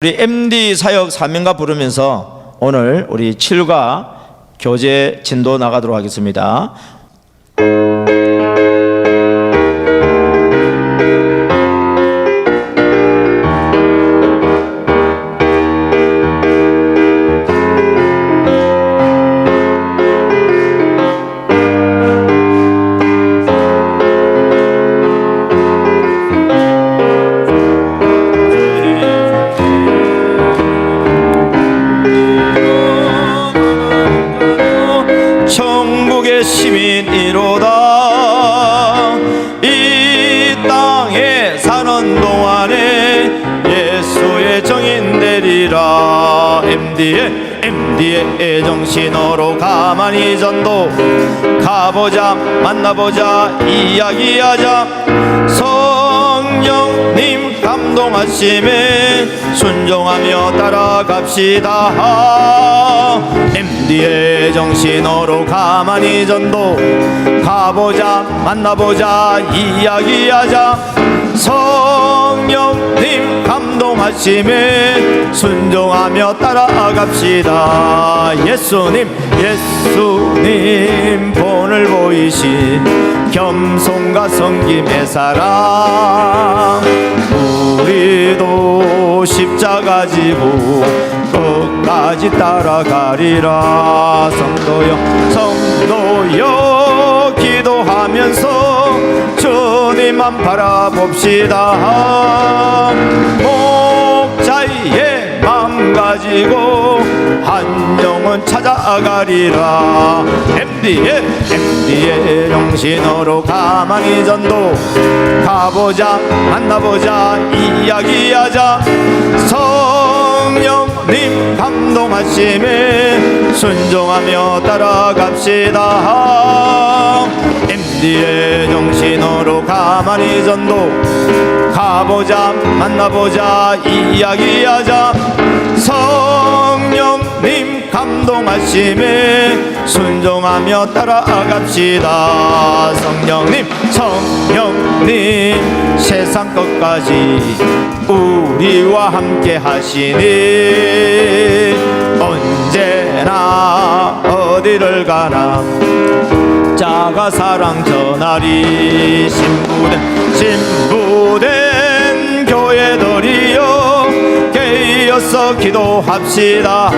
우리 MD 사역 사명가 부르면서 오늘 우리 7과 교재 진도 나가도록 하겠습니다. 천국의 시민이로다. 이 땅에 사는 동안에 예수의 정인 되리라. MD의 정신으로 가만히 전도 가보자, 만나보자, 이야기하자. 성령님 감동하심에 순종하며 따라갑시다. MD의 정신으로 가만히 전도 가보자, 만나보자, 이야기하자. 성령님 감동하심에 순종하며 따라갑시다. 예수님 본을 보이신 겸손과 섬김의 사랑, 우리도 십자가 지고 끝까지 따라가리라. 성도여 기도하면서 주님만 바라봅시다. 목자의 마음 가지고 한 영혼 찾아가리라. MD의 정신으로 가만히 전도 가보자, 만나보자, 이야기하자. 성령님 감동하심에 순종하며 따라갑시다. MD의 정신으로 가만히 전도 가보자, 만나보자, 이야기하자. 성령님 감동하심에 순종하며 따라갑시다. 성령님 세상 끝까지 우리와 함께 하시니 언제나 어디를 가나 자가 사랑 전하리. 신부된 교회들이여 깨어서 기도합시다.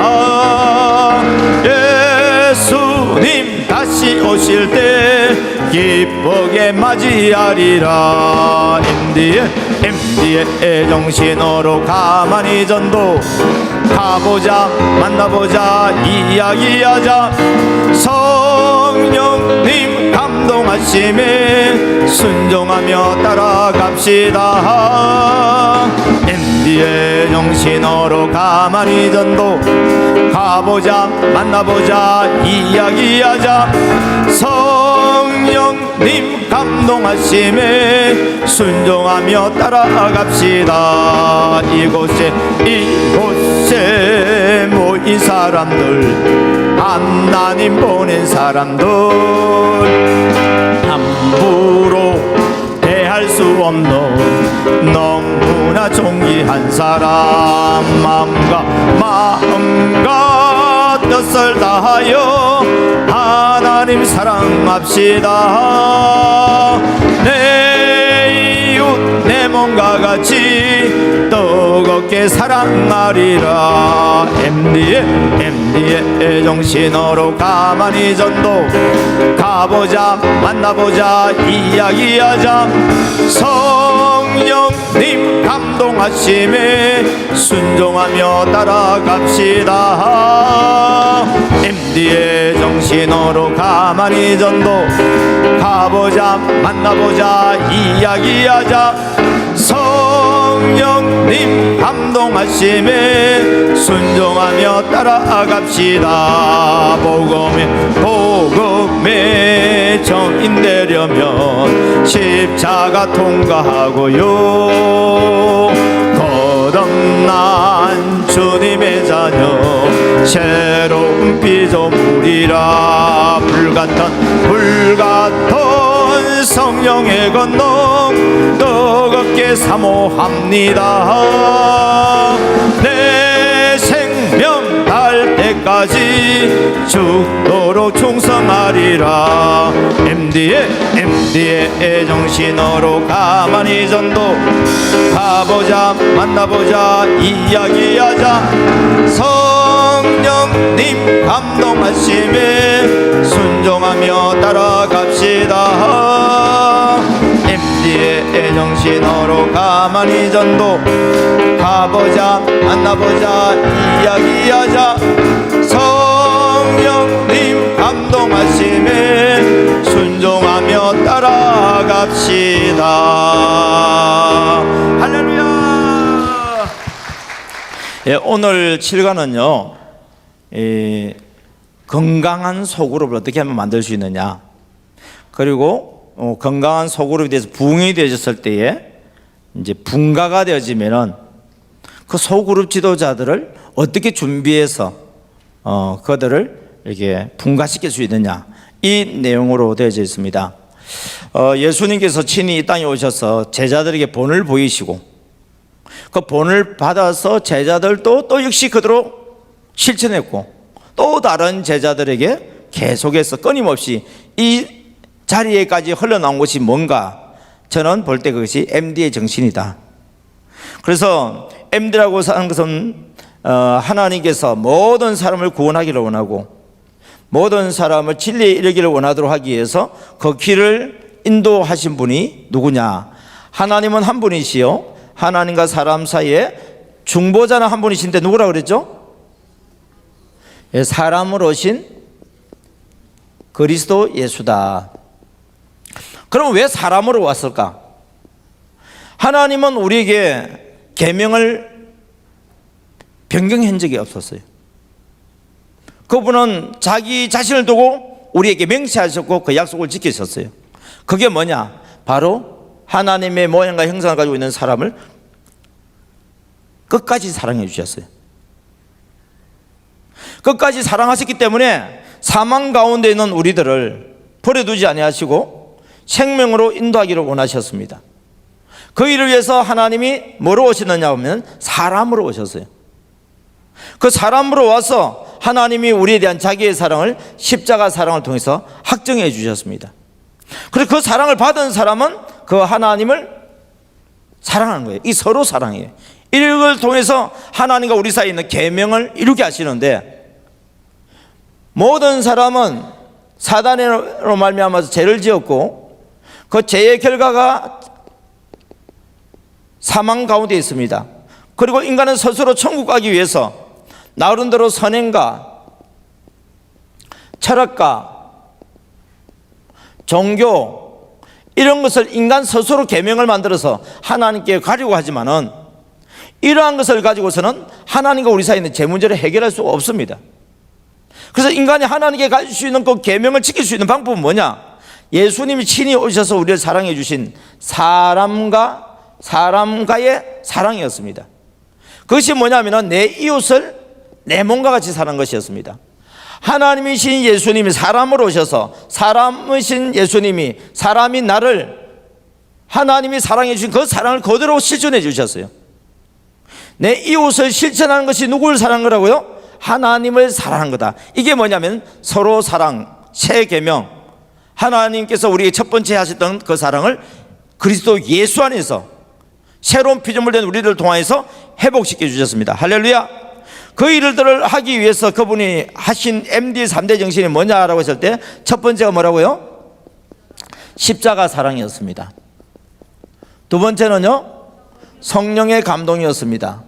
예수님 다시 오실 때 기쁘게 맞이하리라. MD의 정신으로 가만히 전도 가보자, 만나보자, 이야기하자. 성령님 감동하심에 순종하며 따라갑시다. MD의 정신으로 가만히 전도 가보자, 만나보자, 이야기하자. 성령님 감동하심에 순종하며 따라갑시다. 이곳에 모인 사람들, 하나님 보낸 사람들, 함부로 대할 수 없는 너무나 존귀한 사람. 마음과 뜻을 다하여 하나님 사랑합시다. 내 이웃 내 몸과 같이 뜨겁게 사랑하리라. MD의 정신으로 가만히 전도 가보자, 만나보자, 이야기하자. 성령님 감동하심에 순종하며 따라갑시다. MD의 정신으로 가만히 전도 가보자, 만나보자, 이야기하자. 성령님 감동하심에 순종하며 따라갑시다. 복음의 정인 되려면 십자가 통과하고요. 거듭난 주님의 자녀 새로운 피조물이라. 불같던 성령의 건너 뜨겁게 사모합니다. 내 끝까지 죽도록 충성하리라. MD의 정신으로 가만히 전도 가보자, 만나보자, 이야기하자. 성령님 감동하심에 순종하며 따라갑시다. MD의 정신으로 가만히 전도 가보자, 만나보자, 이야기하자. 성령님 감동하심에 순종하며 따라갑시다. 할렐루야. 예, 오늘 7과는요 건강한 소그룹을 어떻게 하면 만들 수 있느냐, 그리고 건강한 소그룹에 대해서 부흥이 되어졌을 때에 이제 분가가 되어지면은 그 소그룹 지도자들을 어떻게 준비해서 그들을 이렇게 분가시킬 수 있느냐, 이 내용으로 되어져 있습니다. 예수님께서 친히 이 땅에 오셔서 제자들에게 본을 보이시고 그 본을 받아서 제자들도 또 역시 그대로 실천했고 또 다른 제자들에게 계속해서 끊임없이 이 자리에까지 흘러나온 것이 뭔가, 저는 볼 때 그것이 MD의 정신이다. 그래서 MD라고 하는 것은 하나님께서 모든 사람을 구원하기를 원하고 모든 사람을 진리에 이르기를 원하도록 하기 위해서 그 길을 인도하신 분이 누구냐? 하나님은 한 분이시요 하나님과 사람 사이에 중보자는 한 분이신데 누구라고 그랬죠? 사람으로 오신 그리스도 예수다. 그럼 왜 사람으로 왔을까? 하나님은 우리에게 계명을 변경한 적이 없었어요. 그분은 자기 자신을 두고 우리에게 맹세하셨고 그 약속을 지키셨어요. 그게 뭐냐? 바로 하나님의 모양과 형상을 가지고 있는 사람을 끝까지 사랑해 주셨어요. 끝까지 사랑하셨기 때문에 사망 가운데 있는 우리들을 버려두지 아니하시고 생명으로 인도하기를 원하셨습니다. 그 일을 위해서 하나님이 뭐로 오셨느냐 하면 사람으로 오셨어요. 그 사람으로 와서 하나님이 우리에 대한 자기의 사랑을 십자가 사랑을 통해서 확정해 주셨습니다. 그래서 그 사랑을 받은 사람은 그 하나님을 사랑하는 거예요. 이 서로 사랑이에요. 이걸 통해서 하나님과 우리 사이에 있는 계명을 이루게 하시는데, 모든 사람은 사단으로 말미암아서 죄를 지었고 그 죄의 결과가 사망 가운데 있습니다. 그리고 인간은 스스로 천국 가기 위해서 나름대로 선행과 철학과 종교 이런 것을 인간 스스로 계명을 만들어서 하나님께 가려고 하지만은 이러한 것을 가지고서는 하나님과 우리 사이에 있는 죄 문제를 해결할 수가 없습니다. 그래서 인간이 하나님께 가질 수 있는 그 계명을 지킬 수 있는 방법은 뭐냐? 예수님이 친히 오셔서 우리를 사랑해 주신 사람과의 사랑이었습니다. 그것이 뭐냐면 내 이웃을 내 몸과 같이 사는 것이었습니다. 하나님이신 예수님이 사람으로 오셔서 사람이신 예수님이 사람인 나를 하나님이 사랑해 주신 그 사랑을 그대로 실천해 주셨어요. 내 이웃을 실천하는 것이 누구를 사랑한 거라고요? 하나님을 사랑한 거다. 이게 뭐냐면 서로 사랑, 새 계명, 하나님께서 우리에게 첫 번째 하셨던 그 사랑을 그리스도 예수 안에서 새로운 피조물 된 우리를 통하여서 회복시켜 주셨습니다. 할렐루야. 그 일들을 하기 위해서 그분이 하신 MD 3대 정신이 뭐냐라고 했을 때 첫 번째가 뭐라고요? 십자가 사랑이었습니다. 두 번째는요, 성령의 감동이었습니다.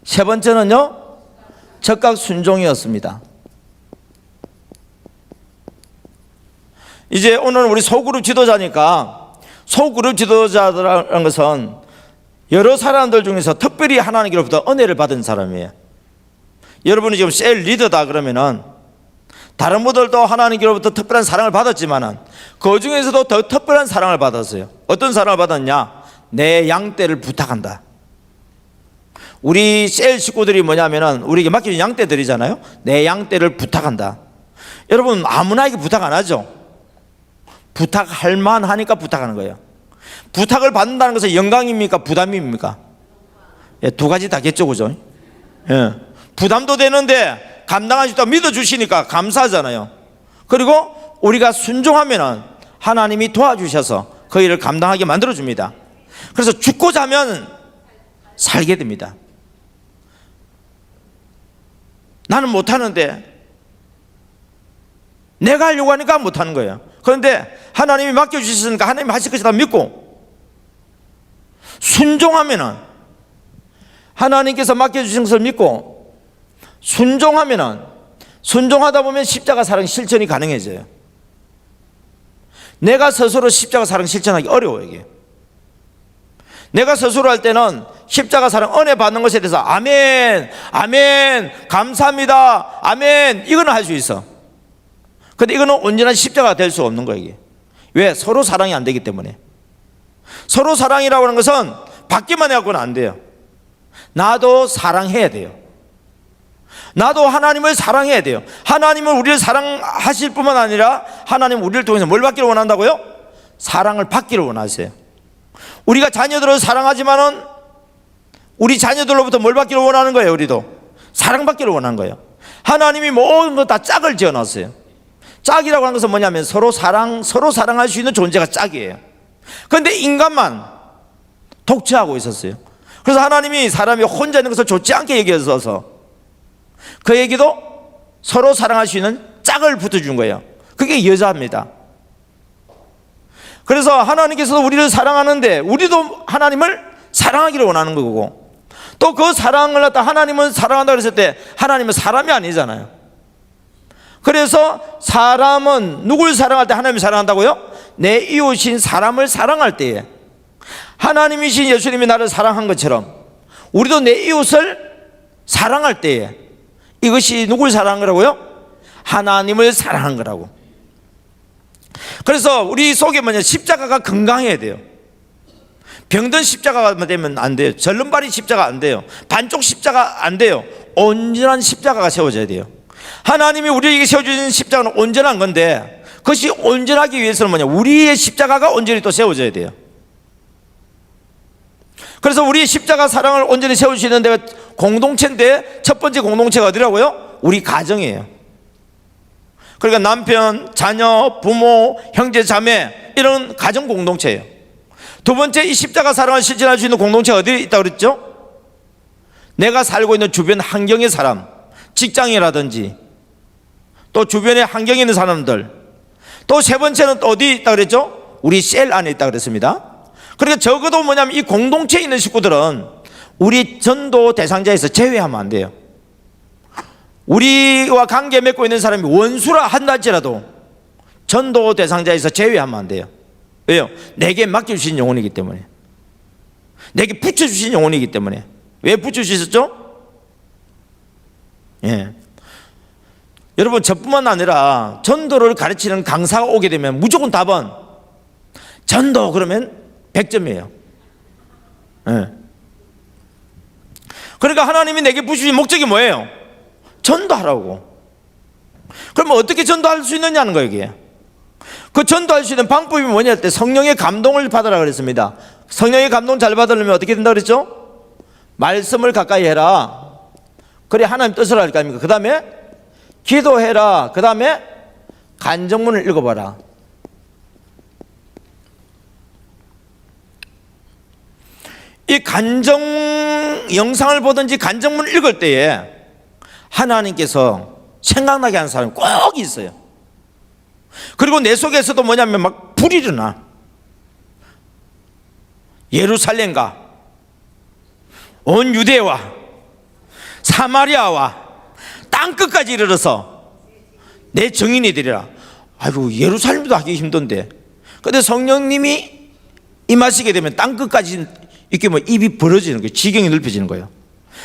세 번째는요, 적각 순종이었습니다. 이제 오늘 우리 소그룹 지도자니까, 소그룹 지도자라는 것은 여러 사람들 중에서 특별히 하나님께로부터 은혜를 받은 사람이에요. 여러분이 지금 셀 리더다 그러면은 다른 분들도 하나님께로부터 특별한 사랑을 받았지만은 그 중에서도 더 특별한 사랑을 받았어요. 어떤 사랑을 받았냐? 내 양떼를 부탁한다. 우리 셀 식구들이 뭐냐면은 우리에게 맡겨진 양떼들이잖아요. 내 양떼를 부탁한다. 여러분 아무나에게 부탁 안 하죠. 부탁할 만하니까 부탁하는 거예요. 부탁을 받는다는 것은 영광입니까? 부담입니까? 예, 두 가지 다겠죠, 그죠? 예. 부담도 되는데 감당할 수 있다고 믿어주시니까 감사하잖아요. 그리고 우리가 순종하면은 하나님이 도와주셔서 그 일을 감당하게 만들어줍니다. 그래서 죽고자 하면 살게 됩니다. 나는 못하는데, 내가 하려고 하니까 못하는 거예요. 그런데 하나님이 맡겨주셨으니까 하나님이 하실 것이다 믿고 순종하면은, 하나님께서 맡겨주신 것을 믿고 순종하면은, 순종하다 보면 십자가 사랑 실천이 가능해져요. 내가 스스로 십자가 사랑 실천하기 어려워요. 이게 내가 스스로 할 때는 십자가 사랑 은혜 받는 것에 대해서 아멘, 아멘, 감사합니다, 아멘, 이거는 할 수 있어. 근데 이거는 온전한 십자가가 될 수 없는 거예요. 이게 왜? 서로 사랑이 안 되기 때문에. 서로 사랑이라고 하는 것은 받기만 해갖고는 안 돼요. 나도 사랑해야 돼요. 나도 하나님을 사랑해야 돼요. 하나님은 우리를 사랑하실 뿐만 아니라 하나님은 우리를 통해서 뭘 받기를 원한다고요? 사랑을 받기를 원하세요. 우리가 자녀들을 사랑하지만은 우리 자녀들로부터 뭘 받기를 원하는 거예요? 우리도 사랑받기를 원하는 거예요. 하나님이 모든 것 다 짝을 지어놨어요. 짝이라고 하는 것은 뭐냐면 서로 사랑할 수 있는 존재가 짝이에요. 그런데 인간만 독재하고 있었어요. 그래서 하나님이 사람이 혼자 있는 것을 좋지 않게 여겨서 그에게도 서로 사랑할 수 있는 짝을 붙여준 거예요. 그게 여자입니다. 그래서 하나님께서 우리를 사랑하는데 우리도 하나님을 사랑하기를 원하는 거고, 또 그 사랑을 갖다 하나님은 사랑한다 그랬을 때 하나님은 사람이 아니잖아요. 그래서 사람은 누굴 사랑할 때 하나님을 사랑한다고요? 내 이웃인 사람을 사랑할 때에, 하나님이신 예수님이 나를 사랑한 것처럼 우리도 내 이웃을 사랑할 때에, 이것이 누굴 사랑한 거라고요? 하나님을 사랑한 거라고. 그래서 우리 속에 십자가가 건강해야 돼요. 병든 십자가가 되면 안 돼요. 절름발이 십자가 안 돼요. 반쪽 십자가 안 돼요. 온전한 십자가가 세워져야 돼요. 하나님이 우리에게 세워주신 십자가는 온전한 건데, 그것이 온전하기 위해서는 우리의 십자가가 온전히 또 세워져야 돼요. 그래서 우리의 십자가 사랑을 온전히 세울 수 있는 데가 공동체인데, 첫 번째 공동체가 어디라고요? 우리 가정이에요. 그러니까 남편, 자녀, 부모, 형제, 자매, 이런 가정 공동체예요. 두 번째, 이 십자가 사랑을 실천할 수 있는 공동체가 어디에 있다고 그랬죠? 내가 살고 있는 주변 환경의 사람, 직장이라든지 또 주변에 환경에 있는 사람들, 또 세 번째는 또 어디 있다고 그랬죠? 우리 셀 안에 있다고 그랬습니다. 그러니까 적어도 이 공동체에 있는 식구들은 우리 전도 대상자에서 제외하면 안 돼요. 우리와 관계 맺고 있는 사람이 원수라 한다할지라도 전도 대상자에서 제외하면 안 돼요. 왜요? 내게 맡겨주신 영혼이기 때문에, 내게 붙여주신 영혼이기 때문에. 왜 붙여주셨죠? 예. 여러분, 저뿐만 아니라 전도를 가르치는 강사가 오게 되면 무조건 답은 전도 그러면 100점이에요. 예. 그러니까 하나님이 내게 부주신 목적이 뭐예요? 전도하라고. 그러면 어떻게 전도할 수 있느냐는 거예요. 이게 그 전도할 수 있는 방법이 뭐냐 할 때 성령의 감동을 받으라 그랬습니다. 성령의 감동 잘 받으려면 어떻게 된다 그랬죠? 말씀을 가까이 해라. 그래 하나님 뜻을 알 거 아닙니까? 그 다음에 기도해라. 그 다음에 간증문을 읽어봐라. 이 간증 영상을 보든지 간증문을 읽을 때에 하나님께서 생각나게 하는 사람이 꼭 있어요. 그리고 내 속에서도 뭐냐면 막 불이 일어나. 예루살렘과 온 유대와 사마리아와 땅끝까지 이르러서 내 증인이 되리라. 아이고, 예루살렘도 하기 힘든데. 근데 성령님이 임하시게 되면 땅끝까지 이렇게 입이 벌어지는 거예요. 지경이 넓혀지는 거예요.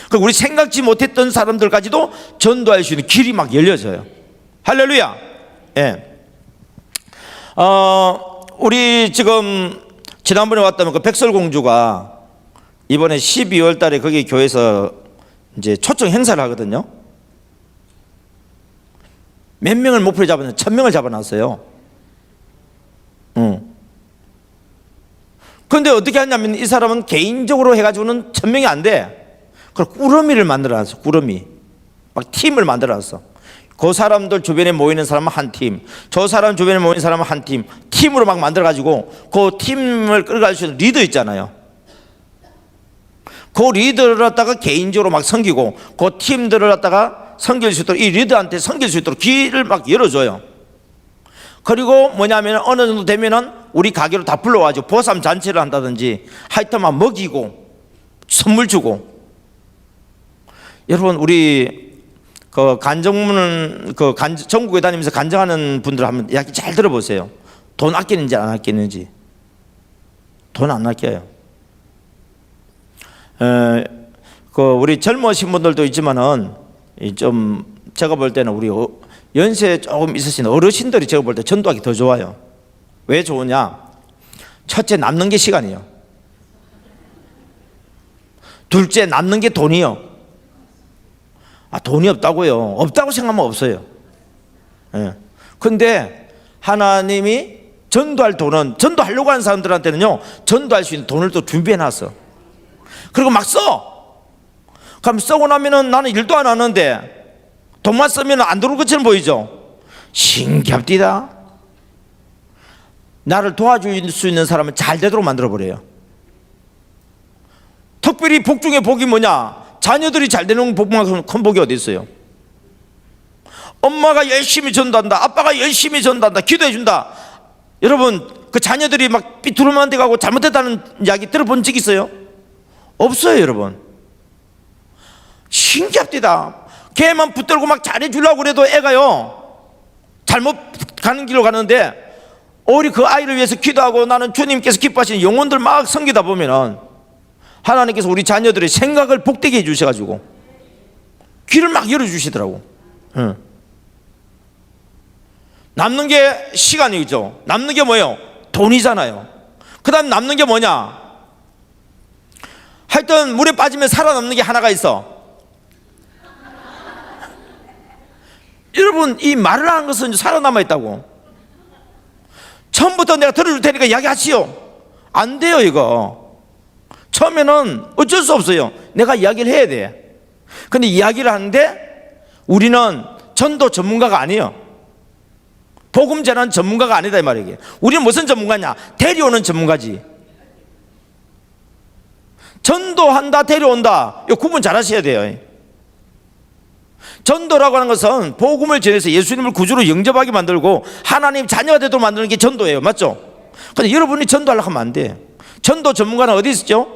그리고 우리 생각지 못했던 사람들까지도 전도할 수 있는 길이 막 열려져요. 할렐루야. 예. 우리 지금 지난번에 왔다면 그 백설공주가 이번에 12월 달에 거기 교회에서 이제 초청 행사를 하거든요. 몇 명을 목표로 잡았는데 1000명을 잡아놨어요. 그런데 어떻게 하냐면 이 사람은 개인적으로 해가지고는 1000명이 안 돼. 그래서 꾸러미를 만들어놨어. 꾸러미. 막 팀을 만들어놨어. 그 사람들 주변에 모이는 사람은 한 팀, 저 사람 주변에 모이는 사람은 한 팀, 팀으로 막 만들어가지고 그 팀을 끌어갈 수 있는 리더 있잖아요. 그 리더를 갖다가 개인적으로 막 섬기고 그 팀들을 갖다가 섬길 수 있도록, 이 리더한테 섬길 수 있도록 길을 막 열어줘요. 그리고 뭐냐면 어느 정도 되면은 우리 가게로 다 불러와가지고 보쌈 잔치를 한다든지 하여튼 막 먹이고 선물 주고. 여러분, 우리 그 간정문은 전국에 다니면서 간정하는 분들 한번 이야기 잘 들어보세요. 돈 아끼는지 안 아끼는지. 돈 안 아껴요. 우리 젊으신 분들도 있지만은 좀 제가 볼 때는 우리 연세 조금 있으신 어르신들이 제가 볼 때 전도하기 더 좋아요. 왜 좋으냐? 첫째, 남는 게 시간이요. 둘째, 남는 게 돈이요. 돈이 없다고요? 없다고 생각하면 없어요. 근데 하나님이 전도할 돈은, 전도하려고 하는 사람들한테는요, 전도할 수 있는 돈을 또 준비해 놨어. 그리고 막 써. 그럼 쓰고 나면은 나는 일도 안 하는데 돈만 쓰면 안 들어올 것처럼 보이죠? 신기합디다. 나를 도와줄 수 있는 사람은 잘 되도록 만들어버려요. 특별히 복 중에 복이 뭐냐? 자녀들이 잘 되는 복만큼 큰 복이 어디 있어요? 엄마가 열심히 전도한다, 아빠가 열심히 전도한다, 기도해준다. 여러분, 그 자녀들이 막 삐뚤어만 돼가고 잘못했다는 이야기 들어본 적 있어요? 없어요, 여러분. 신기합디다. 걔만 붙들고 막 잘해주려고 그래도 애가요, 잘못 가는 길로 가는데, 우리 그 아이를 위해서 기도하고 나는 주님께서 기뻐하시는 영혼들 막 섬기다 보면은 하나님께서 우리 자녀들의 생각을 복되게 해주셔가지고 길을 막 열어주시더라고. 남는 게 시간이죠. 남는 게 뭐예요? 돈이잖아요. 그 다음 남는 게 뭐냐? 하여튼 물에 빠지면 살아남는 게 하나가 있어. 여러분, 이 말을 하는 것은 살아남아 있다고. 처음부터 내가 들어줄 테니까 이야기하시오. 안 돼요, 이거. 처음에는 어쩔 수 없어요. 내가 이야기를 해야 돼. 근데 이야기를 하는데 우리는 전도 전문가가 아니에요. 복음 전하는 전문가가 아니다, 이 말이에요. 우리는 무슨 전문가냐? 데려오는 전문가지. 전도한다, 데려온다, 이거 구분 잘 하셔야 돼요. 전도라고 하는 것은 복음을 전해서 예수님을 구주로 영접하게 만들고 하나님 자녀가 되도록 만드는 게 전도예요. 맞죠? 근데 여러분이 전도하려고 하면 안 돼. 전도 전문가는 어디 있죠?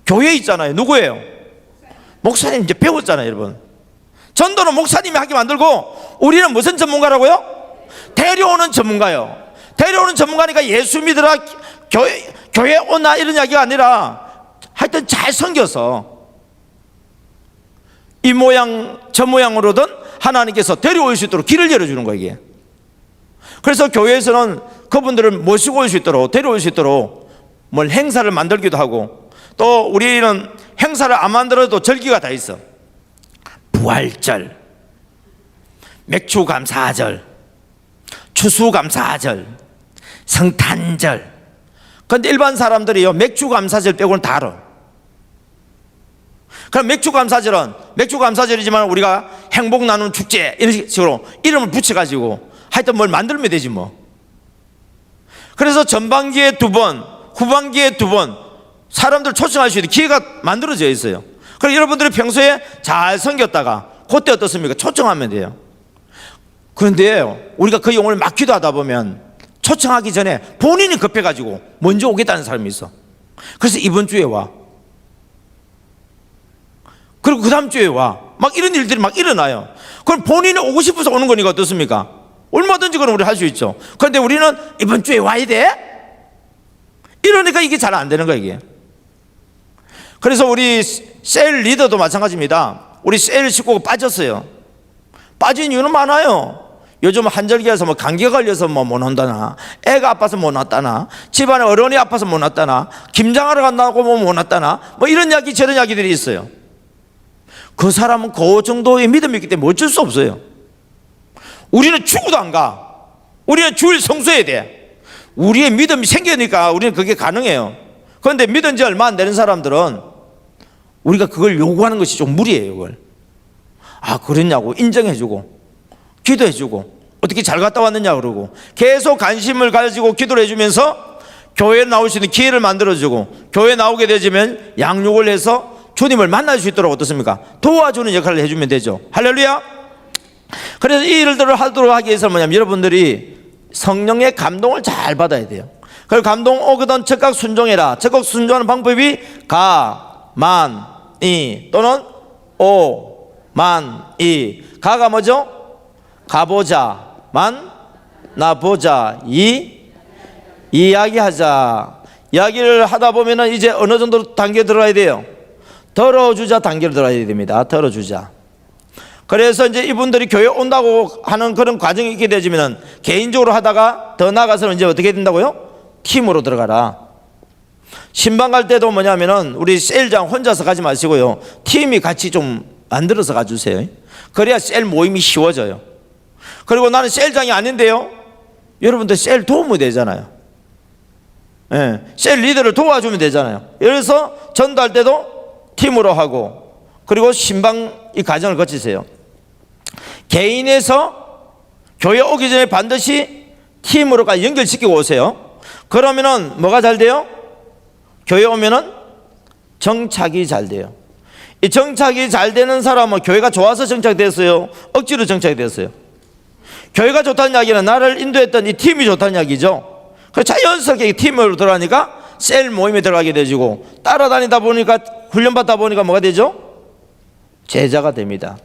교회에 있잖아요. 누구예요? 목사님. 이제 배웠잖아요, 여러분. 전도는 목사님이 하게 만들고 우리는 무슨 전문가라고요? 데려오는 전문가요. 데려오는 전문가니까 예수 믿으라, 교회 오나 이런 이야기가 아니라 하여튼 잘 섬겨서 이 모양 저 모양으로든 하나님께서 데려올 수 있도록 길을 열어주는 거예요, 이게. 그래서 교회에서는 그분들을 모시고 올 수 있도록, 데려올 수 있도록 뭘 행사를 만들기도 하고, 또 우리는 행사를 안 만들어도 절기가 다 있어. 부활절, 맥주감사절, 추수감사절, 성탄절. 그런데 일반 사람들이요, 맥주감사절 빼고는 다 알아. 그럼 맥주감사절이지만 우리가 행복 나누는 축제 이런 식으로 이름을 붙여가지고 하여튼 뭘 만들면 되지 뭐. 그래서 전반기에 2번, 후반기에 2번 사람들 초청할 수 있는 기회가 만들어져 있어요. 그럼 여러분들이 평소에 잘 섬겼다가 그때 어떻습니까? 초청하면 돼요. 그런데 우리가 그 영혼을 막 기도하다 보면 초청하기 전에 본인이 급해가지고 먼저 오겠다는 사람이 있어. 그래서 이번 주에 와. 그리고 그 다음 주에 와. 막 이런 일들이 막 일어나요. 그럼 본인이 오고 싶어서 오는 거니까 어떻습니까? 얼마든지 그럼 우리 할 수 있죠. 그런데 우리는 이번 주에 와야 돼? 이러니까 이게 잘 안 되는 거야, 이게. 그래서 우리 셀 리더도 마찬가지입니다. 우리 셀 식구가 빠졌어요. 빠진 이유는 많아요. 요즘 한절기에서 뭐 감기가 걸려서 뭐 못 온다나, 애가 아파서 못 왔다나, 집안에 어른이 아파서 못 왔다나, 김장하러 간다고 뭐 못 왔다나, 뭐 이런 이야기 저런 이야기들이 있어요. 그 사람은 그 정도의 믿음이 있기 때문에 어쩔 수 없어요. 우리는 죽어도 안 가. 우리는 주일 성수해야 돼. 우리의 믿음이 생기니까 우리는 그게 가능해요. 그런데 믿은 지 얼마 안 되는 사람들은 우리가 그걸 요구하는 것이 좀 무리예요, 그걸. 아, 그랬냐고 인정해주고 기도해주고 어떻게 잘 갔다 왔느냐 그러고 계속 관심을 가지고 기도를 해주면서 교회에 나올 수 있는 기회를 만들어주고 교회에 나오게 되면 양육을 해서 주님을 만날 수 있도록 어떻습니까? 도와주는 역할을 해주면 되죠. 할렐루야. 그래서 이 일들을 하도록 하기 위해서 뭐냐면 여러분들이 성령의 감동을 잘 받아야 돼요. 그리고 감동 오거든 즉각 순종해라. 즉각 순종하는 방법이 가, 만, 이 또는 오, 만, 이. 가가 뭐죠? 가보자. 만, 나보자. 이, 이야기하자. 이야기를 하다 보면은 이제 어느 정도 단계 들어가야 돼요. 덜어주자 단계로 들어가야 됩니다. 덜어주자. 그래서 이제 이분들이 교회 온다고 하는 그런 과정이 있게 되지면은 개인적으로 하다가 더 나아가서는 이제 어떻게 된다고요? 팀으로 들어가라. 신방 갈 때도 뭐냐면은 우리 셀장 혼자서 가지 마시고요. 팀이 같이 좀 만들어서 가주세요. 그래야 셀 모임이 쉬워져요. 그리고 나는 셀장이 아닌데요. 여러분들 셀 도움이 되잖아요. 예, 셀 리더를 도와주면 되잖아요. 그래서 전도할 때도 팀으로 하고 그리고 신방 이 과정을 거치세요. 개인에서 교회 오기 전에 반드시 팀으로까지 연결시키고 오세요. 그러면은 뭐가 잘 돼요? 교회 오면은 정착이 잘 돼요. 이 정착이 잘 되는 사람은 교회가 좋아서 정착됐어요? 억지로 정착이 됐어요? 교회가 좋다는 이야기는 나를 인도했던 이 팀이 좋다는 이야기죠. 그래서 자연스럽게 팀으로 들어가니까 셀 모임에 들어가게 되고 따라다니다 보니까 훈련받다 보니까 뭐가 되죠? 제자가 됩니다.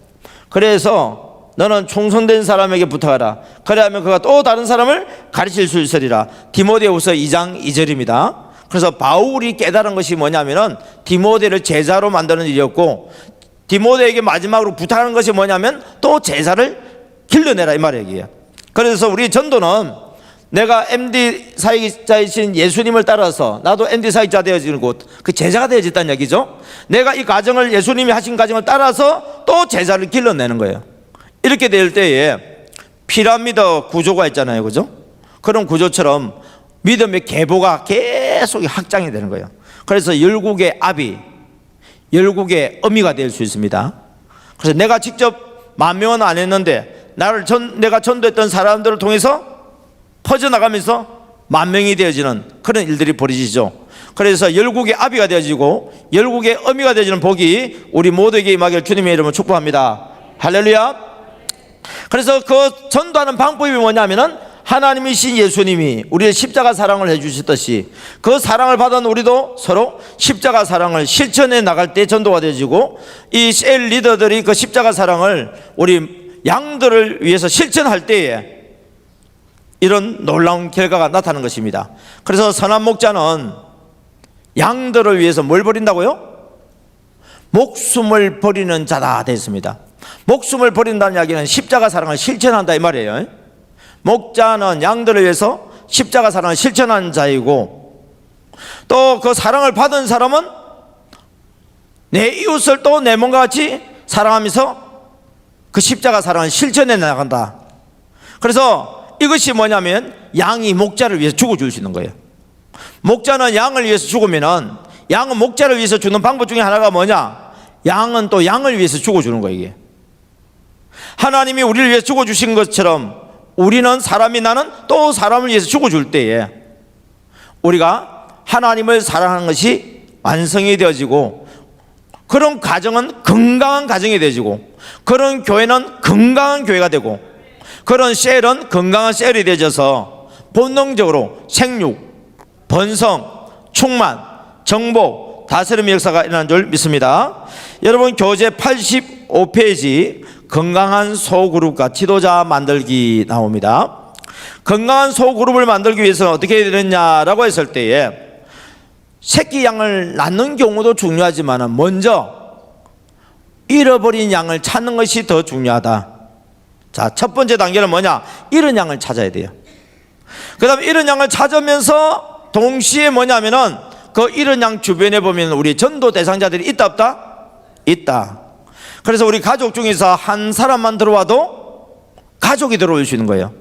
그래서 너는 충성된 사람에게 부탁하라. 그래야면 그가 또 다른 사람을 가르칠 수 있으리라. 디모데후서 2장 2절입니다. 그래서 바울이 깨달은 것이 뭐냐면은 디모데를 제자로 만드는 일이었고 디모데에게 마지막으로 부탁하는 것이 뭐냐면 또 제자를 길러내라 이 말이에요. 그래서 우리 전도는 내가 MD 사역자이신 예수님을 따라서 나도 MD 사역자 되어지는 곳, 그 제자가 되어졌다는 얘기죠. 내가 이 과정을 예수님이 하신 과정을 따라서 또 제자를 길러내는 거예요. 이렇게 될 때에 피라미드 구조가 있잖아요, 그죠? 그런 구조처럼 믿음의 계보가 계속 확장이 되는 거예요. 그래서 열국의 아비, 열국의 어미가 될 수 있습니다. 그래서 내가 직접 10,000명은 안 했는데 내가 전도했던 사람들을 통해서 퍼져나가면서 10,000명이 되어지는 그런 일들이 벌어지죠. 그래서 열국의 아비가 되어지고 열국의 어미가 되어지는 복이 우리 모두에게 임하기를 주님의 이름으로 축복합니다. 할렐루야. 그래서 그 전도하는 방법이 뭐냐면은 하나님이신 예수님이 우리의 십자가 사랑을 해주셨듯이 그 사랑을 받은 우리도 서로 십자가 사랑을 실천해 나갈 때 전도가 되어지고 이 셀 리더들이 그 십자가 사랑을 우리 양들을 위해서 실천할 때에 이런 놀라운 결과가 나타나는 것입니다. 그래서 선한 목자는 양들을 위해서 뭘 버린다고요? 목숨을 버리는 자다 됐습니다. 목숨을 버린다는 이야기는 십자가 사랑을 실천한다 이 말이에요. 목자는 양들을 위해서 십자가 사랑을 실천하는 자이고 또 그 사랑을 받은 사람은 내 이웃을 또 내 몸과 같이 사랑하면서 그 십자가 사랑을 실천해 나간다. 그래서 이것이 뭐냐면 양이 목자를 위해서 죽어줄 수 있는 거예요. 목자는 양을 위해서 죽으면은 양은 목자를 위해서 죽는 방법 중에 하나가 뭐냐? 양은 또 양을 위해서 죽어주는 거예요. 이게 하나님이 우리를 위해서 죽어주신 것처럼 우리는 사람이 나는 또 사람을 위해서 죽어줄 때에 우리가 하나님을 사랑하는 것이 완성이 되어지고 그런 가정은 건강한 가정이 되어지고 그런 교회는 건강한 교회가 되고 그런 셀은 건강한 셀이 되어져서 본능적으로 생육, 번성, 충만, 정복, 다스림의 역사가 일어난 줄 믿습니다. 여러분 교재 85페이지 건강한 소그룹과 지도자 만들기 나옵니다. 건강한 소그룹을 만들기 위해서는 어떻게 해야 되느냐라고 했을 때에 새끼 양을 낳는 경우도 중요하지만 먼저 잃어버린 양을 찾는 것이 더 중요하다. 자, 첫 번째 단계는 뭐냐? 잃은 양을 찾아야 돼요. 그 다음에 잃은 양을 찾으면서 동시에 뭐냐면은 그 잃은 양 주변에 보면 우리 전도 대상자들이 있다 없다? 있다. 그래서 우리 가족 중에서 한 사람만 들어와도 가족이 들어올 수 있는 거예요.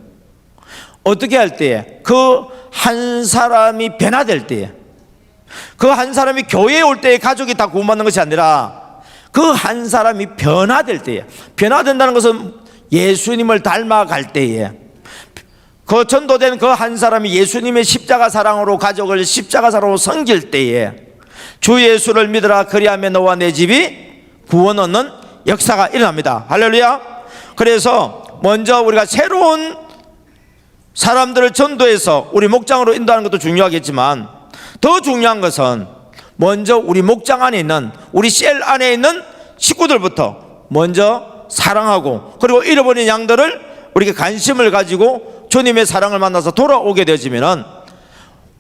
어떻게 할 때에? 그 한 사람이 변화될 때에, 그 한 사람이 교회에 올 때에 가족이 다 구원받는 것이 아니라 그 한 사람이 변화될 때에, 변화된다는 것은 예수님을 닮아갈 때에, 그 전도된 그 한 사람이 예수님의 십자가 사랑으로 가족을 십자가 사랑으로 섬길 때에 주 예수를 믿으라 그리하면 너와 내 집이 구원 얻는 역사가 일어납니다. 할렐루야. 그래서 먼저 우리가 새로운 사람들을 전도해서 우리 목장으로 인도하는 것도 중요하겠지만 더 중요한 것은 먼저 우리 목장 안에 있는, 우리 셀 안에 있는 식구들부터 먼저 사랑하고, 그리고 잃어버린 양들을 우리가 관심을 가지고 주님의 사랑을 만나서 돌아오게 되어지면은,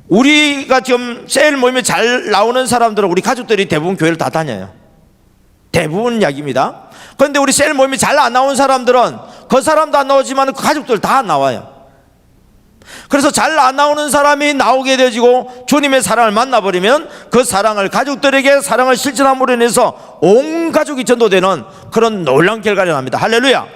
우리가 지금 셀 모임에 잘 나오는 사람들은 우리 가족들이 대부분 교회를 다 다녀요. 대부분 이야기입니다. 그런데 우리 셀 모임이 잘 안 나온 사람들은 그 사람도 안 나오지만 그 가족들 다 안 나와요. 그래서 잘 안 나오는 사람이 나오게 되어지고 주님의 사랑을 만나버리면 그 사랑을, 가족들에게 사랑을 실천함으로 인해서 온 가족이 전도되는 그런 놀라운 결과가 납니다. 할렐루야.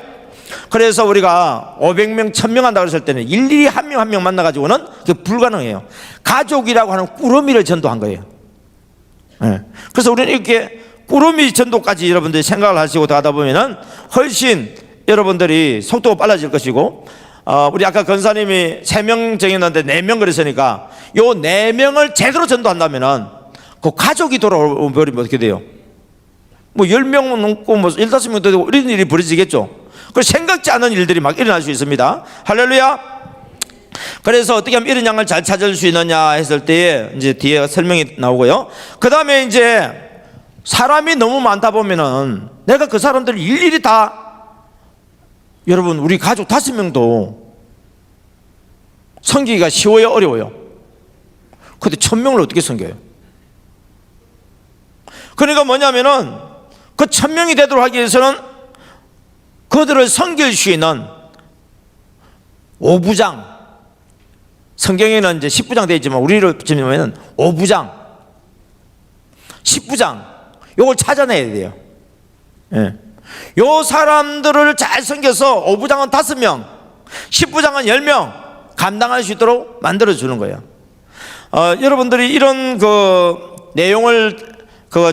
그래서 우리가 500명, 1000명 한다고 했을 때는 일일이 한 명 한 명 만나가지고는 그게 불가능해요. 가족이라고 하는 꾸러미를 전도한 거예요. 네. 그래서 우리는 이렇게 꾸러미 전도까지 여러분들이 생각을 하시고 가다 보면은 훨씬 여러분들이 속도가 빨라질 것이고, 우리 아까 권사님이 3명 정했는데 4명 그랬으니까 요 4명을 제대로 전도한다면은 그 가족이 돌아오면 어떻게 돼요? 뭐 10명 넘고 뭐 15명 되고 이런 일이 벌어지겠죠. 그 생각지 않은 일들이 막 일어날 수 있습니다. 할렐루야. 그래서 어떻게 하면 이런 양을 잘 찾을 수 있느냐 했을 때에 이제 뒤에 설명이 나오고요. 그 다음에 이제 사람이 너무 많다 보면은 내가 그 사람들을 일일이 다, 여러분 우리 가족 5명도 섬기기가 쉬워요, 어려워요? 근데 1000명을 어떻게 섬겨요? 그러니까 뭐냐면은 그 1000명이 되도록 하기 위해서는 그들을 섬길 수 있는 5부장, 성경에는 이제 10부장 되어 있지만 우리를 보면은 5부장, 10부장, 요걸 찾아내야 돼요. 예. 요 사람들을 잘 섬겨서 5부장은 5명, 10부장은 10명 감당할 수 있도록 만들어 주는 거예요. 여러분들이 이런 그 내용을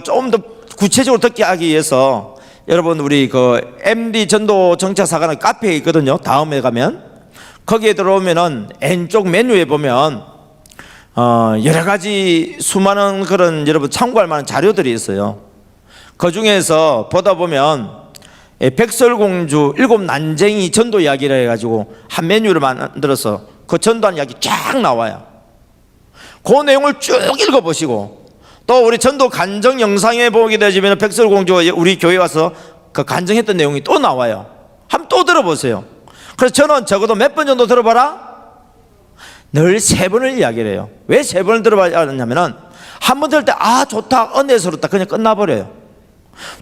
좀 더 구체적으로 듣게 하기 위해서 여러분 우리 그 MD 전도 정착사관의 카페에 있거든요. 다음에 가면 거기에 들어오면은 왼쪽 메뉴에 보면 여러 가지 수많은 그런 여러분 참고할 만한 자료들이 있어요. 그 중에서 보다 보면 백설공주 7난쟁이 전도 이야기를 해가지고 한 메뉴를 만들어서 그 전도한 이야기 쫙 나와요. 그 내용을 쭉 읽어보시고, 또 우리 전도 간증 영상에 보게 되시면 백설공주 우리 교회 와서 그 간증했던 내용이 또 나와요. 한번 또 들어보세요. 그래서 저는 적어도 몇 번 정도 들어봐라? 늘 3번을 이야기를 해요. 왜 3번을 들어봐야 하냐면은 한 번 들을 때 좋다, 은혜스럽다, 그냥 끝나버려요.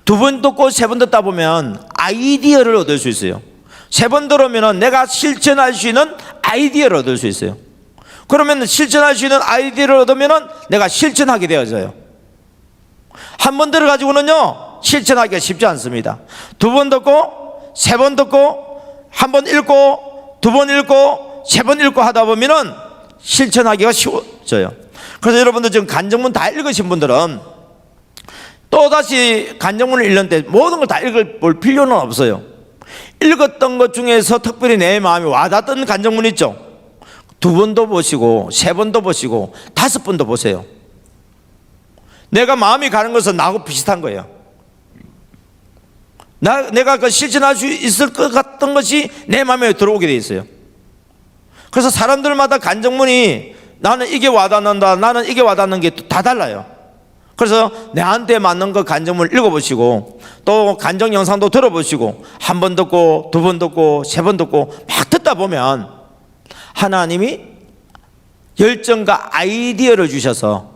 2번 듣고 3번 듣다 보면 아이디어를 얻을 수 있어요. 3번 들으면 내가 실천할 수 있는 아이디어를 얻을 수 있어요. 그러면 실천할 수 있는 아이디어를 얻으면 내가 실천하게 되어져요. 한 번 들어가지고는요 실천하기가 쉽지 않습니다. 2번 듣고 3번 듣고 한 번 읽고 2번 읽고 3번 읽고 하다 보면은 실천하기가 쉬워져요. 그래서 여러분들 지금 간증문 다 읽으신 분들은 또다시 간증문을 읽는데 모든 걸 다 읽을 필요는 없어요. 읽었던 것 중에서 특별히 내 마음이 와닿던 간증문 있죠? 2번도 보시고 3번도 보시고 5번도 보세요. 내가 마음이 가는 것은 나하고 비슷한 거예요. 내가 그 실천할 수 있을 것 같던 것이 내 마음에 들어오게 돼 있어요. 그래서 사람들마다 간증문이 나는 이게 와닿는다, 나는 이게 와닿는 게 다 달라요. 그래서 내한테 맞는 그 간증문을 읽어보시고 또 간증 영상도 들어보시고 한 번 듣고 2번 듣고 3번 듣고 막 듣다 보면 하나님이 열정과 아이디어를 주셔서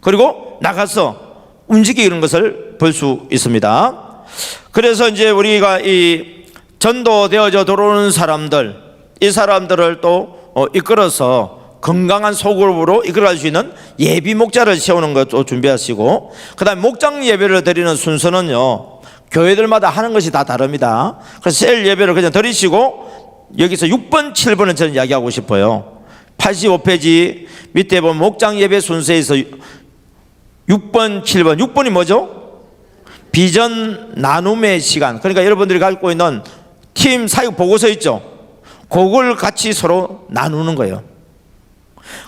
그리고 나가서 움직이는 것을 볼 수 있습니다. 그래서 이제 우리가 이 전도되어져 들어오는 사람들, 이 사람들을 또 이끌어서 건강한 소그룹으로 이끌어갈 수 있는 예비 목자를 세우는 것도 준비하시고, 그 다음에 목장 예배를 드리는 순서는요 교회들마다 하는 것이 다 다릅니다. 그래서 셀 예배를 그냥 드리시고 여기서 6번, 7번을 저는 이야기하고 싶어요. 85페이지 밑에 보면 목장 예배 순서에서 6번, 7번, 6번이 뭐죠? 비전 나눔의 시간, 그러니까 여러분들이 갖고 있는 팀 사역 보고서 있죠. 그걸 같이 서로 나누는 거예요.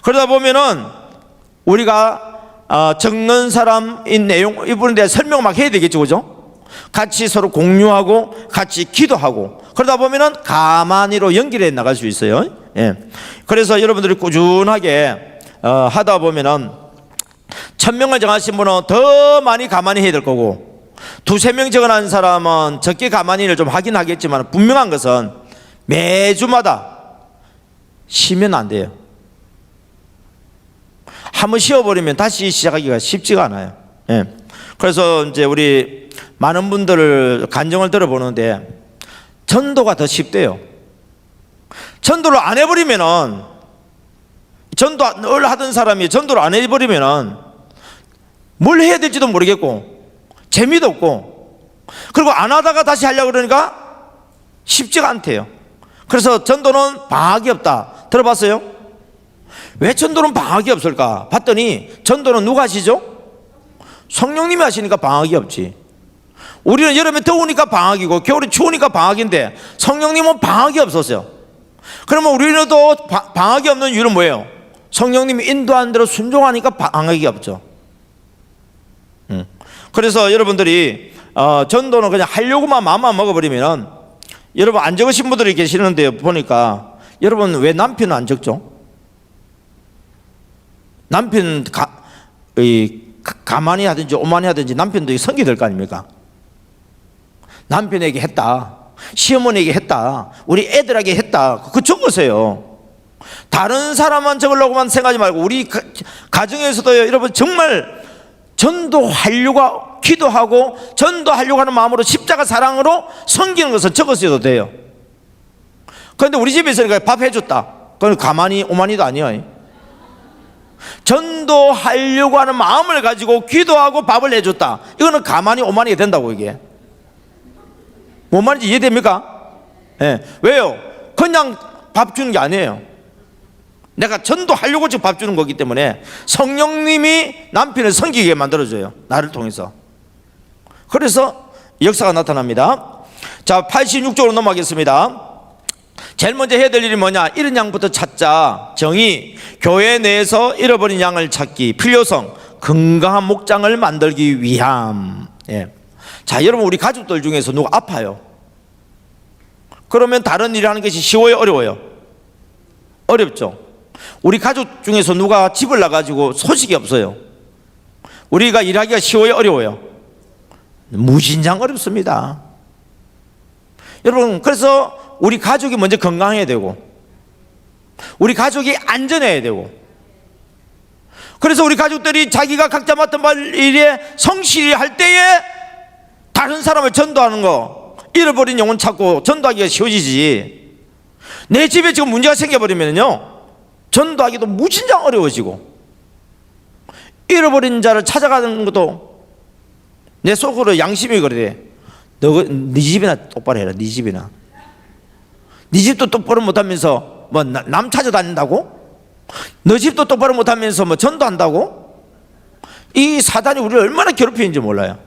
그러다 보면은 우리가 적는 사람인 내용 이분에 대해 설명 막 해야 되겠죠, 그죠? 같이 서로 공유하고 같이 기도하고 그러다 보면은 가만히로 연결해 나갈 수 있어요. 예. 그래서 여러분들이 꾸준하게 하다 보면은 1000명을 정하신 분은 더 많이 가만히 해야 될 거고, 2-3명 정한 사람은 적게 가만히를 좀 하긴 하겠지만 분명한 것은 매주마다 쉬면 안 돼요. 한번 쉬어버리면 다시 시작하기가 쉽지가 않아요. 예. 그래서 이제 우리 많은 분들을 간증을 들어보는데 전도가 더 쉽대요. 전도를 안 해버리면은, 전도 늘 하던 사람이 전도를 안 해버리면은 뭘 해야 될지도 모르겠고 재미도 없고, 그리고 안 하다가 다시 하려고 그러니까 쉽지가 않대요. 그래서 전도는 방학이 없다. 들어봤어요? 왜 전도는 방학이 없을까? 봤더니 전도는 누가 하시죠? 성령님이 하시니까 방학이 없지. 우리는 여름에 더우니까 방학이고 겨울에 추우니까 방학인데 성령님은 방학이 없었어요. 그러면 우리는 또 방학이 없는 이유는 뭐예요? 성령님이 인도하는 대로 순종하니까 방학이 없죠. 그래서 여러분들이 전도는 그냥 하려고만 마음만 먹어버리면, 여러분 안 적으신 분들이 계시는데 보니까 여러분 왜 남편은 안 적죠? 남편 가만히 하든지 오만히 하든지 남편도 성기 될 거 아닙니까? 남편에게 했다, 시어머니에게 했다, 우리 애들에게 했다, 그거 적으세요. 다른 사람만 적으려고만 생각하지 말고 우리 가정에서도 여러분 정말 전도하려고 기도하고 전도하려고 하는 마음으로 십자가 사랑으로 섬기는 것은 적었어도 돼요. 그런데 우리 집에 있으니까 밥 해줬다, 그건 가만히 오만히도 아니에요. 전도하려고 하는 마음을 가지고 기도하고 밥을 해줬다, 이거는 가만히 오만히 된다고. 이게 뭔 말인지 이해됩니까? 예. 왜요? 그냥 밥 주는 게 아니에요. 내가 전도하려고 지금 밥 주는 거기 때문에 성령님이 남편을 섬기게 만들어줘요, 나를 통해서. 그래서 역사가 나타납니다. 자, 86쪽으로 넘어가겠습니다. 제일 먼저 해야 될 일이 뭐냐? 잃은 양부터 찾자. 정의, 교회 내에서 잃어버린 양을 찾기. 필요성, 건강한 목장을 만들기 위함. 예. 자, 여러분 우리 가족들 중에서 누가 아파요? 그러면 다른 일을 하는 것이 쉬워요, 어려워요? 어렵죠. 우리 가족 중에서 누가 집을 나가지고 소식이 없어요? 우리가 일하기가 쉬워요, 어려워요? 무진장 어렵습니다. 여러분, 그래서 우리 가족이 먼저 건강해야 되고 우리 가족이 안전해야 되고, 그래서 우리 가족들이 자기가 각자 맡은 일에 성실히 할 때에 다른 사람을 전도하는 거, 잃어버린 영혼 찾고 전도하기가 쉬워지지. 내 집에 지금 문제가 생겨버리면요 전도하기도 무진장 어려워지고, 잃어버린 자를 찾아가는 것도 내 속으로 양심이 그래. 네 집이나 똑바로 해라. 네 집이나. 네 집도 똑바로 못하면서 뭐 남 찾아다닌다고? 너 집도 똑바로 못하면서 뭐 전도한다고? 이 사단이 우리를 얼마나 괴롭히는지 몰라요.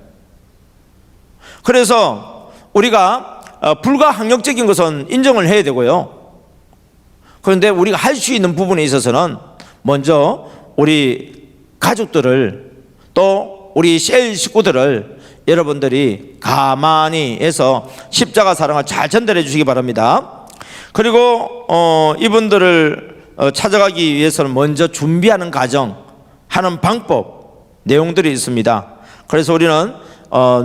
그래서 우리가 불가항력적인 것은 인정을 해야 되고요. 그런데 우리가 할 수 있는 부분에 있어서는 먼저 우리 가족들을, 또 우리 셀 식구들을 여러분들이 가만히 해서 십자가 사랑을 잘 전달해 주시기 바랍니다. 그리고 이분들을 찾아가기 위해서는 먼저 준비하는 과정, 하는 방법, 내용들이 있습니다. 그래서 우리는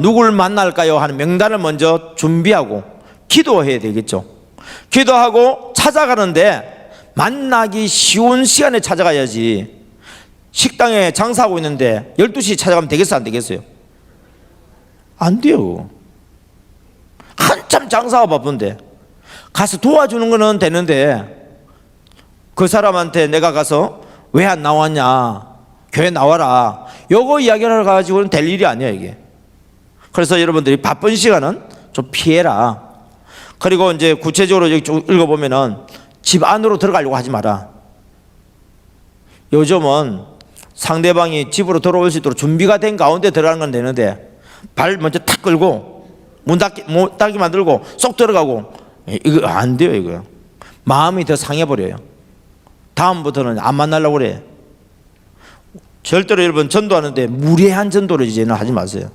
누굴 만날까요 하는 명단을 먼저 준비하고 기도해야 되겠죠. 기도하고 찾아가는데 만나기 쉬운 시간에 찾아가야지. 식당에 장사하고 있는데 12시에 찾아가면 되겠어요, 안 되겠어요? 안 돼요. 한참 장사가 바쁜데 가서 도와주는 거는 되는데, 그 사람한테 내가 가서 왜 안 나왔냐, 교회 나와라, 요거 이야기를 가지고는 될 일이 아니야 이게. 그래서 여러분들이 바쁜 시간은 좀 피해라. 그리고 이제 구체적으로 여기 쭉 읽어보면은 집 안으로 들어가려고 하지 마라. 요즘은 상대방이 집으로 들어올 수 있도록 준비가 된 가운데 들어가는 건 되는데 발 먼저 탁 끌고 문 닫기 만들고 쏙 들어가고, 이거 안 돼요. 이거요. 마음이 더 상해버려요. 다음부터는 안 만나려고 그래. 절대로 여러분 전도하는데 무례한 전도를 이제는 하지 마세요.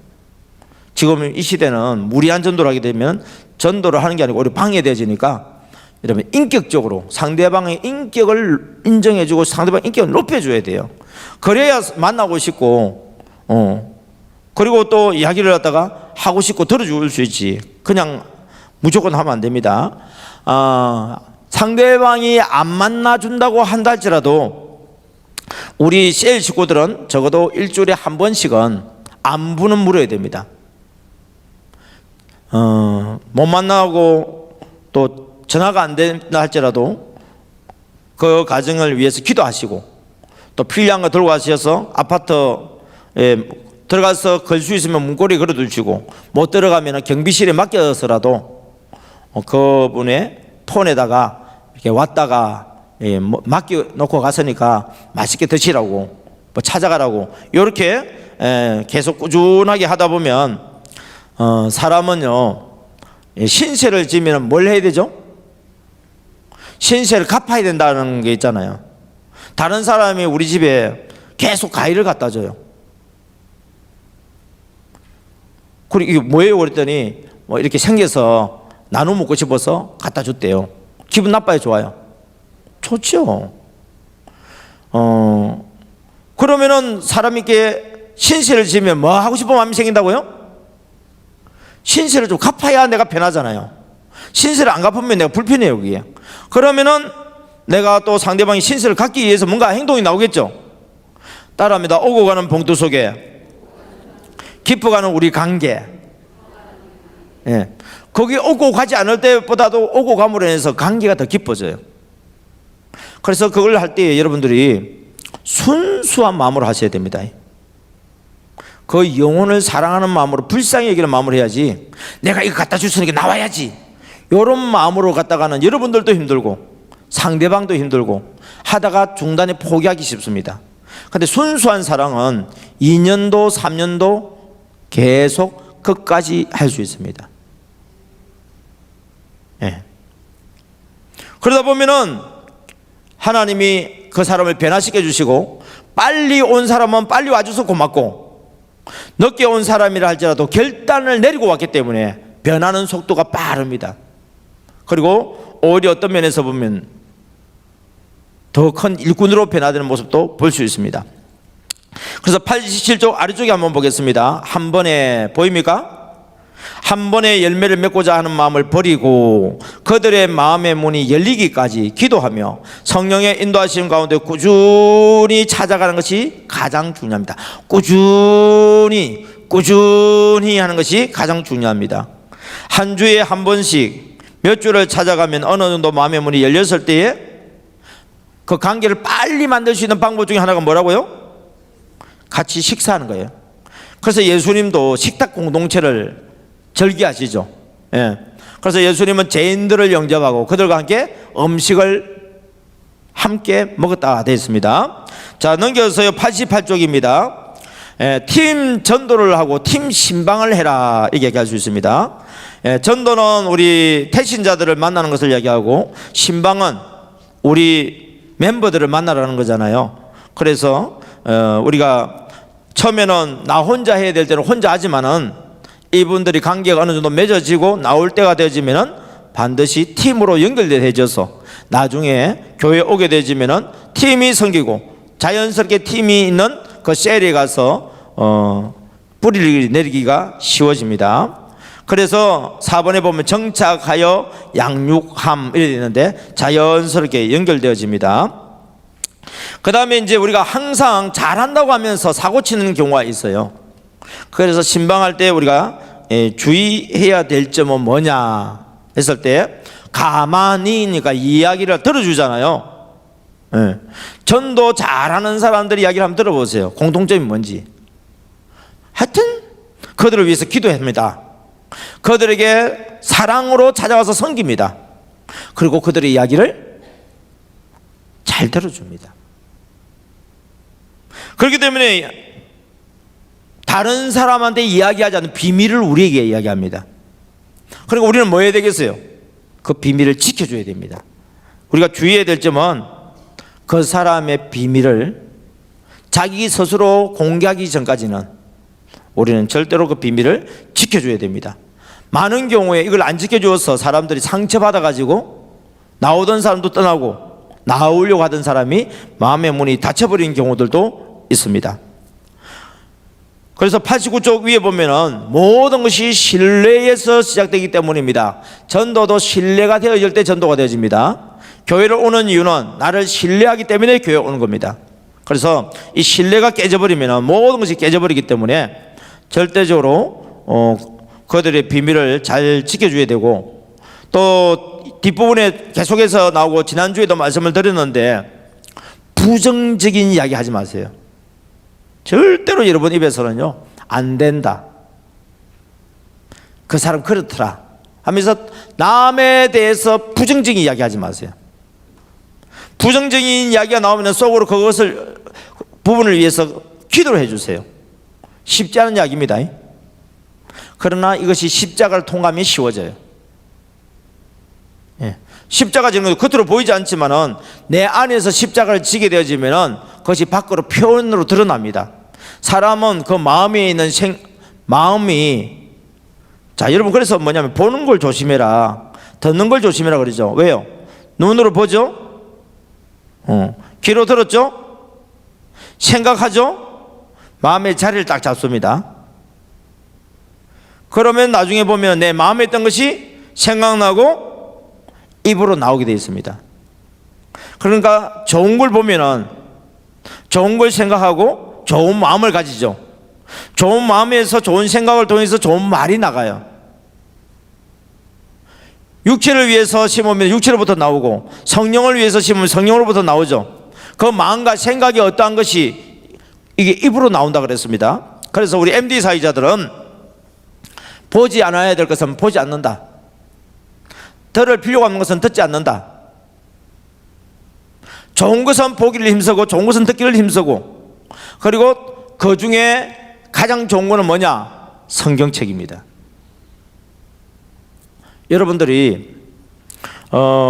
지금 이 시대는 무례한 전도를 하게 되면 전도를 하는 게 아니고 오히려 방해되어지니까, 여러분 인격적으로 상대방의 인격을 인정해주고 상대방의 인격을 높여줘야 돼요. 그래야 만나고 싶고, 그리고 또 이야기를 갖다가 하고 싶고 들어줄 수 있지. 그냥 무조건 하면 안 됩니다. 상대방이 안 만나준다고 한다 할지라도 우리 셀 식구들은 적어도 일주일에 한 번씩은 안부는 물어야 됩니다. 못 만나고 또 전화가 안 된다 할지라도 그 가정을 위해서 기도하시고, 또 필요한 거 들고 가셔서 아파트에 들어가서 걸 수 있으면 문고리 걸어두시고, 못 들어가면 경비실에 맡겨서라도 그분의 폰에다가 이렇게 왔다가 맡겨놓고 갔으니까 맛있게 드시라고, 뭐 찾아가라고, 이렇게 계속 꾸준하게 하다 보면 사람은요, 신세를 지면 뭘 해야 되죠? 신세를 갚아야 된다는 게 있잖아요. 다른 사람이 우리 집에 계속 과일을 갖다 줘요. 그리고 이게 뭐예요? 그랬더니 뭐 이렇게 생겨서 나눠 먹고 싶어서 갖다 줬대요. 기분 나빠요? 좋아요? 좋죠. 그러면은 사람이 이렇게 신세를 지면 뭐 하고 싶은 마음이 생긴다고요? 신세를 좀 갚아야 내가 편하잖아요. 신세를 안 갚으면 내가 불편해요, 그게. 그러면은 내가 또 상대방이 신세를 갚기 위해서 뭔가 행동이 나오겠죠. 따라합니다. 오고 가는 봉투 속에 깊어가는 우리 관계. 예. 거기 오고 가지 않을 때보다도 오고 감으로 인해서 관계가 더 깊어져요. 그래서 그걸 할 때 여러분들이 순수한 마음으로 하셔야 됩니다. 그 영혼을 사랑하는 마음으로, 불쌍히 여기는 마음으로 해야지, 내가 이거 갖다 줬으니까 나와야지, 이런 마음으로 갖다가는 여러분들도 힘들고 상대방도 힘들고 하다가 중단에 포기하기 쉽습니다. 그런데 순수한 사랑은 2년도 3년도 계속 끝까지 할 수 있습니다. 예. 그러다 보면은 하나님이 그 사람을 변화시켜 주시고, 빨리 온 사람은 빨리 와줘서 고맙고, 늦게 온 사람이라 할지라도 결단을 내리고 왔기 때문에 변하는 속도가 빠릅니다. 그리고 오히려 어떤 면에서 보면 더 큰 일꾼으로 변화되는 모습도 볼 수 있습니다. 그래서 87쪽 아래쪽에 한번 보겠습니다. 한 번에 보입니까? 한 번에 열매를 맺고자 하는 마음을 버리고 그들의 마음의 문이 열리기까지 기도하며 성령의 인도하심 가운데 꾸준히 찾아가는 것이 가장 중요합니다. 꾸준히 하는 것이 가장 중요합니다. 한 주에 한 번씩 몇 주를 찾아가면 어느 정도 마음의 문이 열렸을 때에 그 관계를 빨리 만들 수 있는 방법 중에 하나가 뭐라고요? 같이 식사하는 거예요. 그래서 예수님도 식탁 공동체를 절기하시죠. 예. 그래서 예수님은 죄인들을 영접하고 그들과 함께 음식을 함께 먹었다 되어 있습니다. 자, 넘겨서요 88쪽입니다. 예, 팀 전도를 하고 팀 신방을 해라, 이렇게 얘기할 수 있습니다. 예, 전도는 우리 태신자들을 만나는 것을 얘기하고, 신방은 우리 멤버들을 만나라는 거잖아요. 그래서 우리가 처음에는 나 혼자 해야 될 때는 혼자 하지만은 이분들이 관계가 어느 정도 맺어지고 나올 때가 되어지면은 반드시 팀으로 연결되어져서 나중에 교회에 오게 되어지면은 팀이 생기고 자연스럽게 팀이 있는 그 셀에 가서 뿌리를 내리기가 쉬워집니다. 그래서 4번에 보면 정착하여 양육함 이렇게 있는데 자연스럽게 연결되어집니다. 그 다음에 이제 우리가 항상 잘한다고 하면서 사고 치는 경우가 있어요. 그래서 신방할 때 우리가 주의해야 될 점은 뭐냐 했을 때, 가만히니까 이야기를 들어주잖아요. 전도 잘하는 사람들 이야기를 한번 들어보세요. 공통점이 뭔지. 하여튼 그들을 위해서 기도합니다. 그들에게 사랑으로 찾아와서 섬깁니다. 그리고 그들의 이야기를 잘 들어줍니다. 그렇기 때문에 다른 사람한테 이야기하지 않는 비밀을 우리에게 이야기합니다. 그러니까 우리는 뭐 해야 되겠어요? 그 비밀을 지켜줘야 됩니다. 우리가 주의해야 될 점은 그 사람의 비밀을 자기 스스로 공개하기 전까지는 우리는 절대로 그 비밀을 지켜줘야 됩니다. 많은 경우에 이걸 안 지켜주어서 사람들이 상처받아가지고 나오던 사람도 떠나고 나오려고 하던 사람이 마음의 문이 닫혀버린 경우들도 있습니다. 그래서 89쪽 위에 보면은 모든 것이 신뢰에서 시작되기 때문입니다. 전도도 신뢰가 되어질 때 전도가 되어집니다. 교회를 오는 이유는 나를 신뢰하기 때문에 교회에 오는 겁니다. 그래서 이 신뢰가 깨져버리면 모든 것이 깨져버리기 때문에 절대적으로 그들의 비밀을 잘 지켜줘야 되고, 또 뒷부분에 계속해서 나오고 지난주에도 말씀을 드렸는데 부정적인 이야기 하지 마세요. 절대로 여러분 입에서는요 안 된다, 그 사람 그렇더라 하면서 남에 대해서 부정적인 이야기 하지 마세요. 부정적인 이야기가 나오면 속으로 그것을 부분을 위해서 기도를 해주세요. 쉽지 않은 이야기입니다. 그러나 이것이 십자가를 통하면 쉬워져요. 십자가 지는 것 겉으로 보이지 않지만은 내 안에서 십자가를 지게 되어지면은 그것이 밖으로 표현으로 드러납니다. 사람은 그 마음에 있는 마음이, 자 여러분, 그래서 뭐냐면 보는 걸 조심해라, 듣는 걸 조심해라 그러죠. 왜요? 눈으로 보죠, 귀로 들었죠, 생각하죠, 마음의 자리를 딱 잡습니다. 그러면 나중에 보면 내 마음에 있던 것이 생각나고 입으로 나오게 되어 있습니다. 그러니까 좋은 걸 보면은 좋은 걸 생각하고 좋은 마음을 가지죠. 좋은 마음에서 좋은 생각을 통해서 좋은 말이 나가요. 육체를 위해서 심으면 육체로부터 나오고, 성령을 위해서 심으면 성령으로부터 나오죠. 그 마음과 생각이 어떠한 것이 이게 입으로 나온다 그랬습니다. 그래서 우리 MD 사회자들은 보지 않아야 될 것은 보지 않는다, 들을 필요가 없는 것은 듣지 않는다. 좋은 것은 보기를 힘쓰고 좋은 것은 듣기를 힘쓰고, 그리고 그 중에 가장 좋은 것은 뭐냐? 성경책입니다. 여러분들이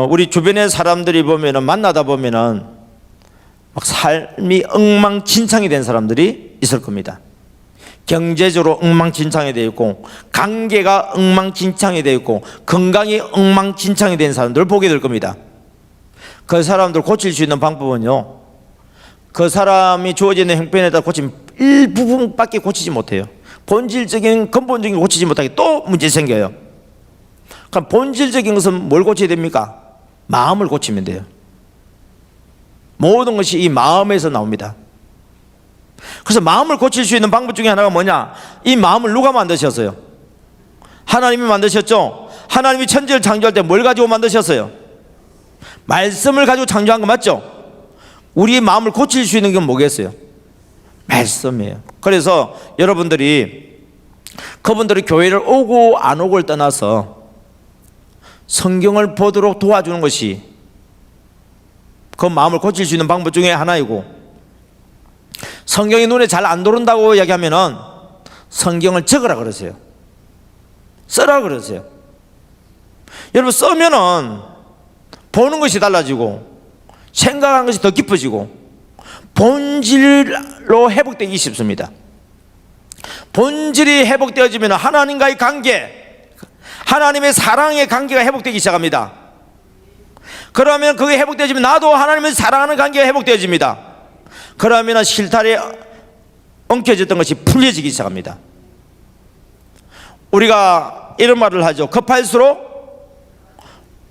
우리 주변의 사람들이 보면은, 만나다 보면은 막 삶이 엉망진창이 된 사람들이 있을 겁니다. 경제적으로 엉망진창이 되어 있고, 관계가 엉망진창이 되어 있고, 건강이 엉망진창이 된 사람들을 보게 될 겁니다. 그 사람들 고칠 수 있는 방법은요, 그 사람이 주어지는 형편에 따라 고치면 일부분밖에 고치지 못해요. 본질적인 근본적인 걸 고치지 못하게 또 문제 생겨요. 그럼 본질적인 것은 뭘 고쳐야 됩니까? 마음을 고치면 돼요. 모든 것이 이 마음에서 나옵니다. 그래서 마음을 고칠 수 있는 방법 중에 하나가 뭐냐? 이 마음을 누가 만드셨어요? 하나님이 만드셨죠? 하나님이 천지를 창조할 때 뭘 가지고 만드셨어요? 말씀을 가지고 창조한 거 맞죠? 우리의 마음을 고칠 수 있는 건 뭐겠어요? 말씀이에요. 그래서 여러분들이, 그분들이 교회를 오고 안 오고를 떠나서 성경을 보도록 도와주는 것이 그 마음을 고칠 수 있는 방법 중에 하나이고, 성경이 눈에 잘 안 들어온다고 이야기하면은 성경을 적으라 그러세요. 써라 그러세요. 여러분, 써면은 보는 것이 달라지고 생각하는 것이 더 깊어지고 본질로 회복되기 쉽습니다. 본질이 회복되어지면 하나님과의 관계, 하나님의 사랑의 관계가 회복되기 시작합니다. 그러면 그게 회복되어지면 나도 하나님을 사랑하는 관계가 회복되어집니다. 그러면 실타래 엉켜졌던 것이 풀려지기 시작합니다. 우리가 이런 말을 하죠. 급할수록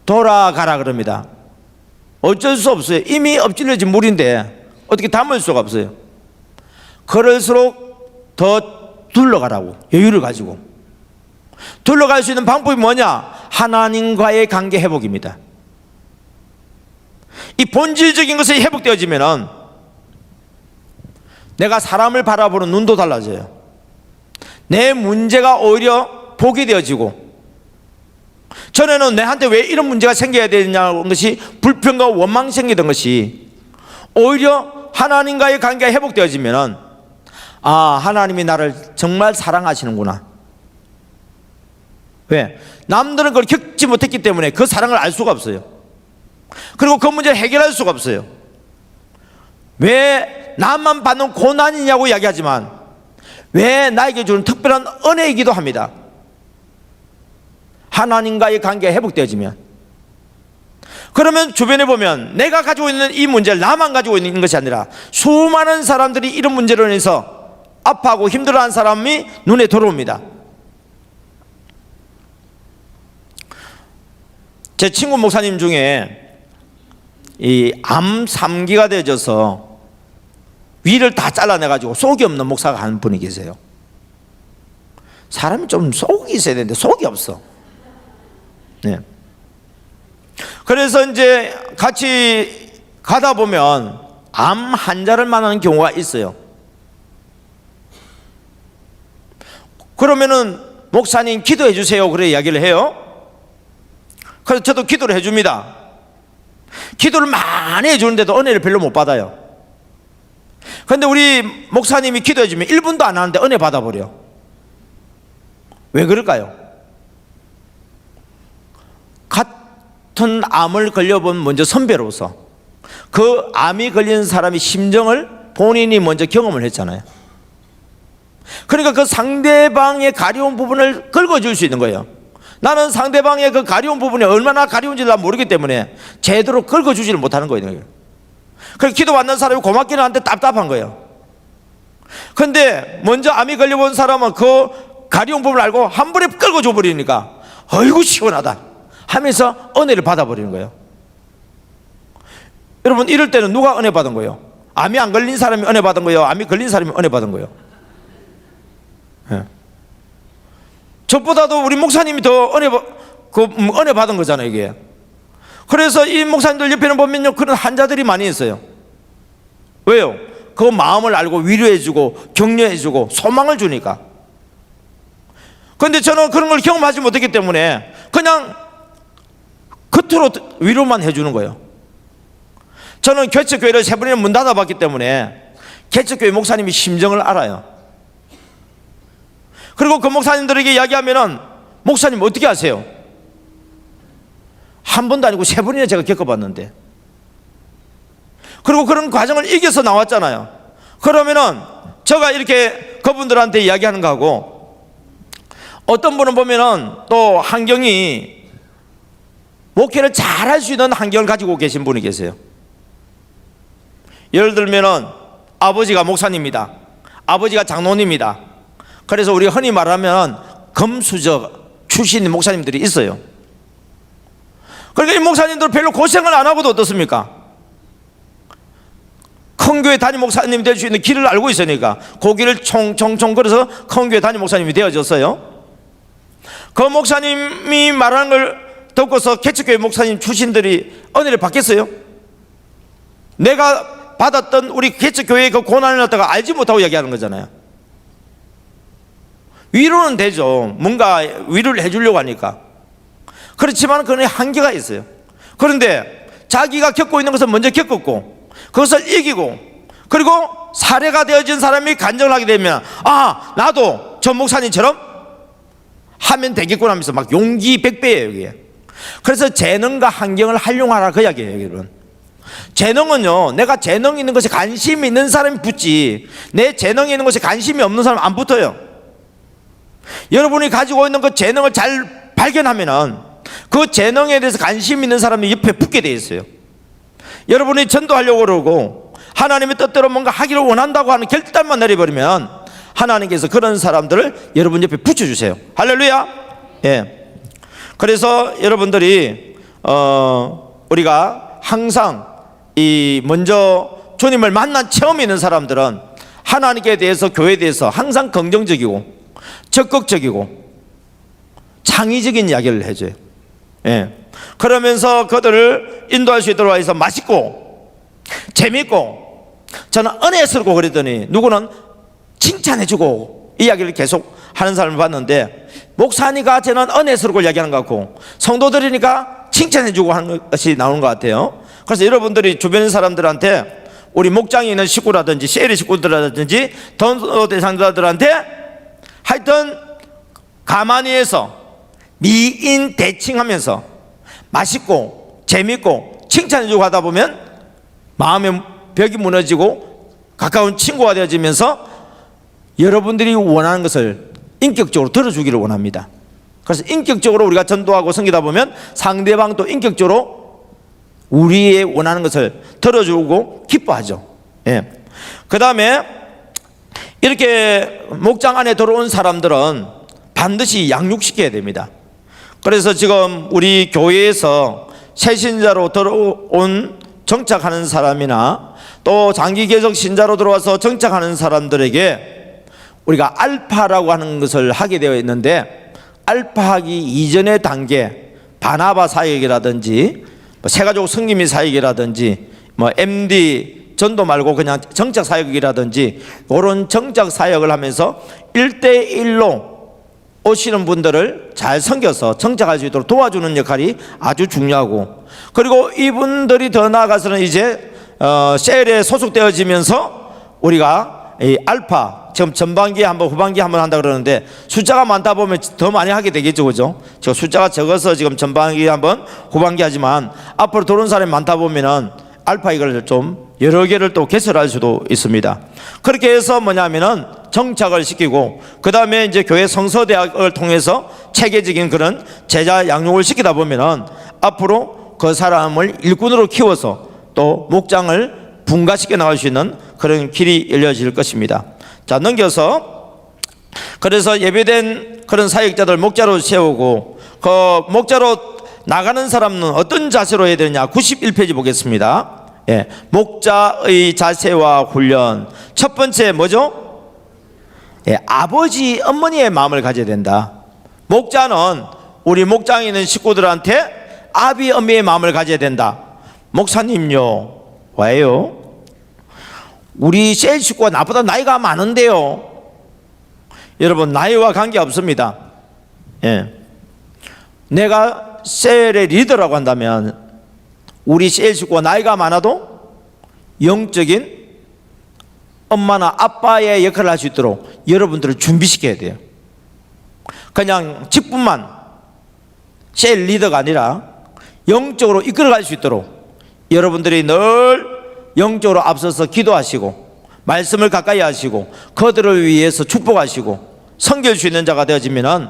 돌아가라 그럽니다. 어쩔 수 없어요. 이미 엎질러진 물인데 어떻게 담을 수가 없어요. 그럴수록 더 둘러가라고, 여유를 가지고. 둘러갈 수 있는 방법이 뭐냐? 하나님과의 관계 회복입니다. 이 본질적인 것이 회복되어지면은 내가 사람을 바라보는 눈도 달라져요. 내 문제가 오히려 보게 되어지고, 전에는 내한테 왜 이런 문제가 생겨야 되냐는 것이 불평과 원망이 생기던 것이 오히려 하나님과의 관계가 회복되어지면 아, 하나님이 나를 정말 사랑하시는구나. 왜? 남들은 그걸 겪지 못했기 때문에 그 사랑을 알 수가 없어요. 그리고 그 문제를 해결할 수가 없어요. 왜 나만 받는 고난이냐고 이야기하지만 왜 나에게 주는 특별한 은혜이기도 합니다. 하나님과의 관계가 회복되어지면. 그러면 주변에 보면 내가 가지고 있는 이 문제를 나만 가지고 있는 것이 아니라 수많은 사람들이 이런 문제로 인해서 아파하고 힘들어하는 사람이 눈에 들어옵니다. 제 친구 목사님 중에 이 암 3기가 되어져서 위를 다 잘라내가지고 속이 없는 목사가 한 분이 계세요. 사람이 좀 속이 있어야 되는데 속이 없어. 네. 그래서 이제 같이 가다 보면 암 환자를 만나는 경우가 있어요. 그러면은 목사님 기도해 주세요. 그래 이야기를 해요. 그래서 저도 기도를 해줍니다. 기도를 많이 해주는데도 은혜를 별로 못 받아요. 그런데 우리 목사님이 기도해 주면 1분도 안 하는데 은혜 받아버려. 왜 그럴까요? 같은 암을 걸려본 먼저 선배로서 그 암이 걸린 사람의 심정을 본인이 먼저 경험을 했잖아요. 그러니까 그 상대방의 가려운 부분을 긁어줄 수 있는 거예요. 나는 상대방의 그 가려운 부분이 얼마나 가려운지를 모르기 때문에 제대로 긁어주지를 못하는 거예요. 그래서 기도 받는 사람이 고맙기는 한데 답답한 거예요. 그런데 먼저 암이 걸려본 사람은 그 가려운 부분을 알고 한 번에 긁어줘 버리니까 어이구 시원하다 하면서 은혜를 받아버리는 거예요. 여러분 이럴 때는 누가 은혜 받은 거예요? 암이 안 걸린 사람이 은혜 받은 거예요? 암이 걸린 사람이 은혜 받은 거예요? 네. 저보다도 우리 목사님이 더 은혜 받은 거잖아요 이게. 그래서 이 목사님들 옆에는 보면요 그런 환자들이 많이 있어요. 왜요? 그 마음을 알고 위로해주고 격려해주고 소망을 주니까. 그런데 저는 그런 걸 경험하지 못했기 때문에 그냥 겉으로 위로만 해주는 거예요. 저는 개척교회를 3번이나 문 닫아봤기 때문에 개척교회 목사님이 심정을 알아요. 그리고 그 목사님들에게 이야기하면은 목사님 어떻게 하세요? 한 번도 아니고 3번이나 제가 겪어봤는데. 그리고 그런 과정을 이겨서 나왔잖아요. 그러면은 제가 이렇게 그분들한테 이야기하는 거하고 어떤 분은 보면은 또 환경이 목회를 잘할 수 있는 환경을 가지고 계신 분이 계세요. 예를 들면은 아버지가 목사님입니다. 아버지가 장로님입니다. 그래서 우리 흔히 말하면 금수저 출신 목사님들이 있어요. 그러니까 이 목사님들 별로 고생을 안 하고도 어떻습니까? 큰 교회 담임 목사님이 될 수 있는 길을 알고 있으니까 그 길을 총총총 걸어서 큰 교회 담임 목사님이 되어졌어요. 그 목사님이 말하는 걸 듣고서 개척교회 목사님 출신들이 은혜를 받겠어요? 내가 받았던 우리 개척교회의 그 고난을 갖다가 알지 못하고 이야기하는 거잖아요. 위로는 되죠. 뭔가 위로를 해주려고 하니까. 그렇지만 그런 한계가 있어요. 그런데 자기가 겪고 있는 것을 먼저 겪었고 그것을 이기고 그리고 사례가 되어진 사람이 간증을 하게 되면 아 나도 전 목사님처럼 하면 되겠구나 하면서 막 용기 100배예요 이게. 그래서 재능과 환경을 활용하라 그 이야기예요 여러분. 재능은요 내가 재능 있는 것에 관심이 있는 사람이 붙지 내 재능이 있는 것에 관심이 없는 사람은 안 붙어요. 여러분이 가지고 있는 그 재능을 잘 발견하면은 그 재능에 대해서 관심 있는 사람이 옆에 붙게 돼 있어요. 여러분이 전도하려고 그러고 하나님의 뜻대로 뭔가 하기를 원한다고 하는 결단만 내려버리면 하나님께서 그런 사람들을 여러분 옆에 붙여주세요. 할렐루야. 예. 그래서 여러분들이 우리가 항상 이 먼저 주님을 만난 체험이 있는 사람들은 하나님께 대해서 교회에 대해서 항상 긍정적이고 적극적이고 창의적인 이야기를 해줘요. 예. 그러면서 그들을 인도할 수 있도록 해서 맛있고 재밌고 저는 은혜스럽고 그랬더니 누구는 칭찬해주고 이야기를 계속 하는 사람을 봤는데 목사니까 저는 은혜스럽고 이야기하는 것 같고 성도들이니까 칭찬해주고 하는 것이 나오는 것 같아요. 그래서 여러분들이 주변 사람들한테 우리 목장에 있는 식구라든지 셀의 식구들이라든지 던 대상자들한테 하여튼 가만히 해서 미인 대칭하면서 맛있고 재밌고 칭찬해주고 하다 보면 마음의 벽이 무너지고 가까운 친구가 되어지면서 여러분들이 원하는 것을 인격적으로 들어주기를 원합니다. 그래서 인격적으로 우리가 전도하고 섬기다 보면 상대방도 인격적으로 우리의 원하는 것을 들어주고 기뻐하죠. 예. 그 다음에 이렇게 목장 안에 들어온 사람들은 반드시 양육시켜야 됩니다. 그래서 지금 우리 교회에서 새신자로 들어온 정착하는 사람이나 또 장기 계속 신자로 들어와서 정착하는 사람들에게 우리가 알파라고 하는 것을 하게 되어 있는데, 알파하기 이전의 단계, 바나바 사역이라든지 새가족 성김이 사역이라든지 MD 전도 말고 그냥 정착 사역이라든지 그런 정착 사역을 하면서 1대1로 오시는 분들을 잘 섬겨서 정착할 수 있도록 도와주는 역할이 아주 중요하고, 그리고 이분들이 더 나아가서는 이제 셀에 소속되어지면서 우리가 이 알파, 지금 전반기에 한번 후반기에 한번 한다 그러는데 숫자가 많다 보면 더 많이 하게 되겠죠, 그죠? 저 숫자가 적어서 지금 전반기에 한번 후반기 하지만 앞으로 들어온 사람이 많다 보면은 알파 이걸 좀 여러 개를 또 개설할 수도 있습니다. 그렇게 해서 뭐냐면은 정착을 시키고, 그 다음에 이제 교회 성서대학을 통해서 체계적인 그런 제자 양육을 시키다 보면은 앞으로 그 사람을 일꾼으로 키워서 또 목장을 분가시켜 나갈 수 있는 그런 길이 열려질 것입니다. 자, 넘겨서 그래서 예배된 그런 사역자들 목자로 세우고, 그 목자로 나가는 사람은 어떤 자세로 해야 되느냐? 91페이지 보겠습니다. 예, 목자의 자세와 훈련. 첫 번째 뭐죠? 예, 아버지 어머니의 마음을 가져야 된다. 목자는 우리 목장에 있는 식구들한테 아비 어미의 마음을 가져야 된다. 목사님요, 왜요? 우리 셀 식구가 나보다 나이가 많은데요. 여러분, 나이와 관계 없습니다. 예. 내가 셀의 리더라고 한다면 우리 셀 식구가 나이가 많아도 영적인 엄마나 아빠의 역할을 할 수 있도록 여러분들을 준비시켜야 돼요. 그냥 직분만 셀 리더가 아니라 영적으로 이끌어갈 수 있도록 여러분들이 늘 영적으로 앞서서 기도하시고 말씀을 가까이 하시고 그들을 위해서 축복하시고 섬길 수 있는 자가 되어지면은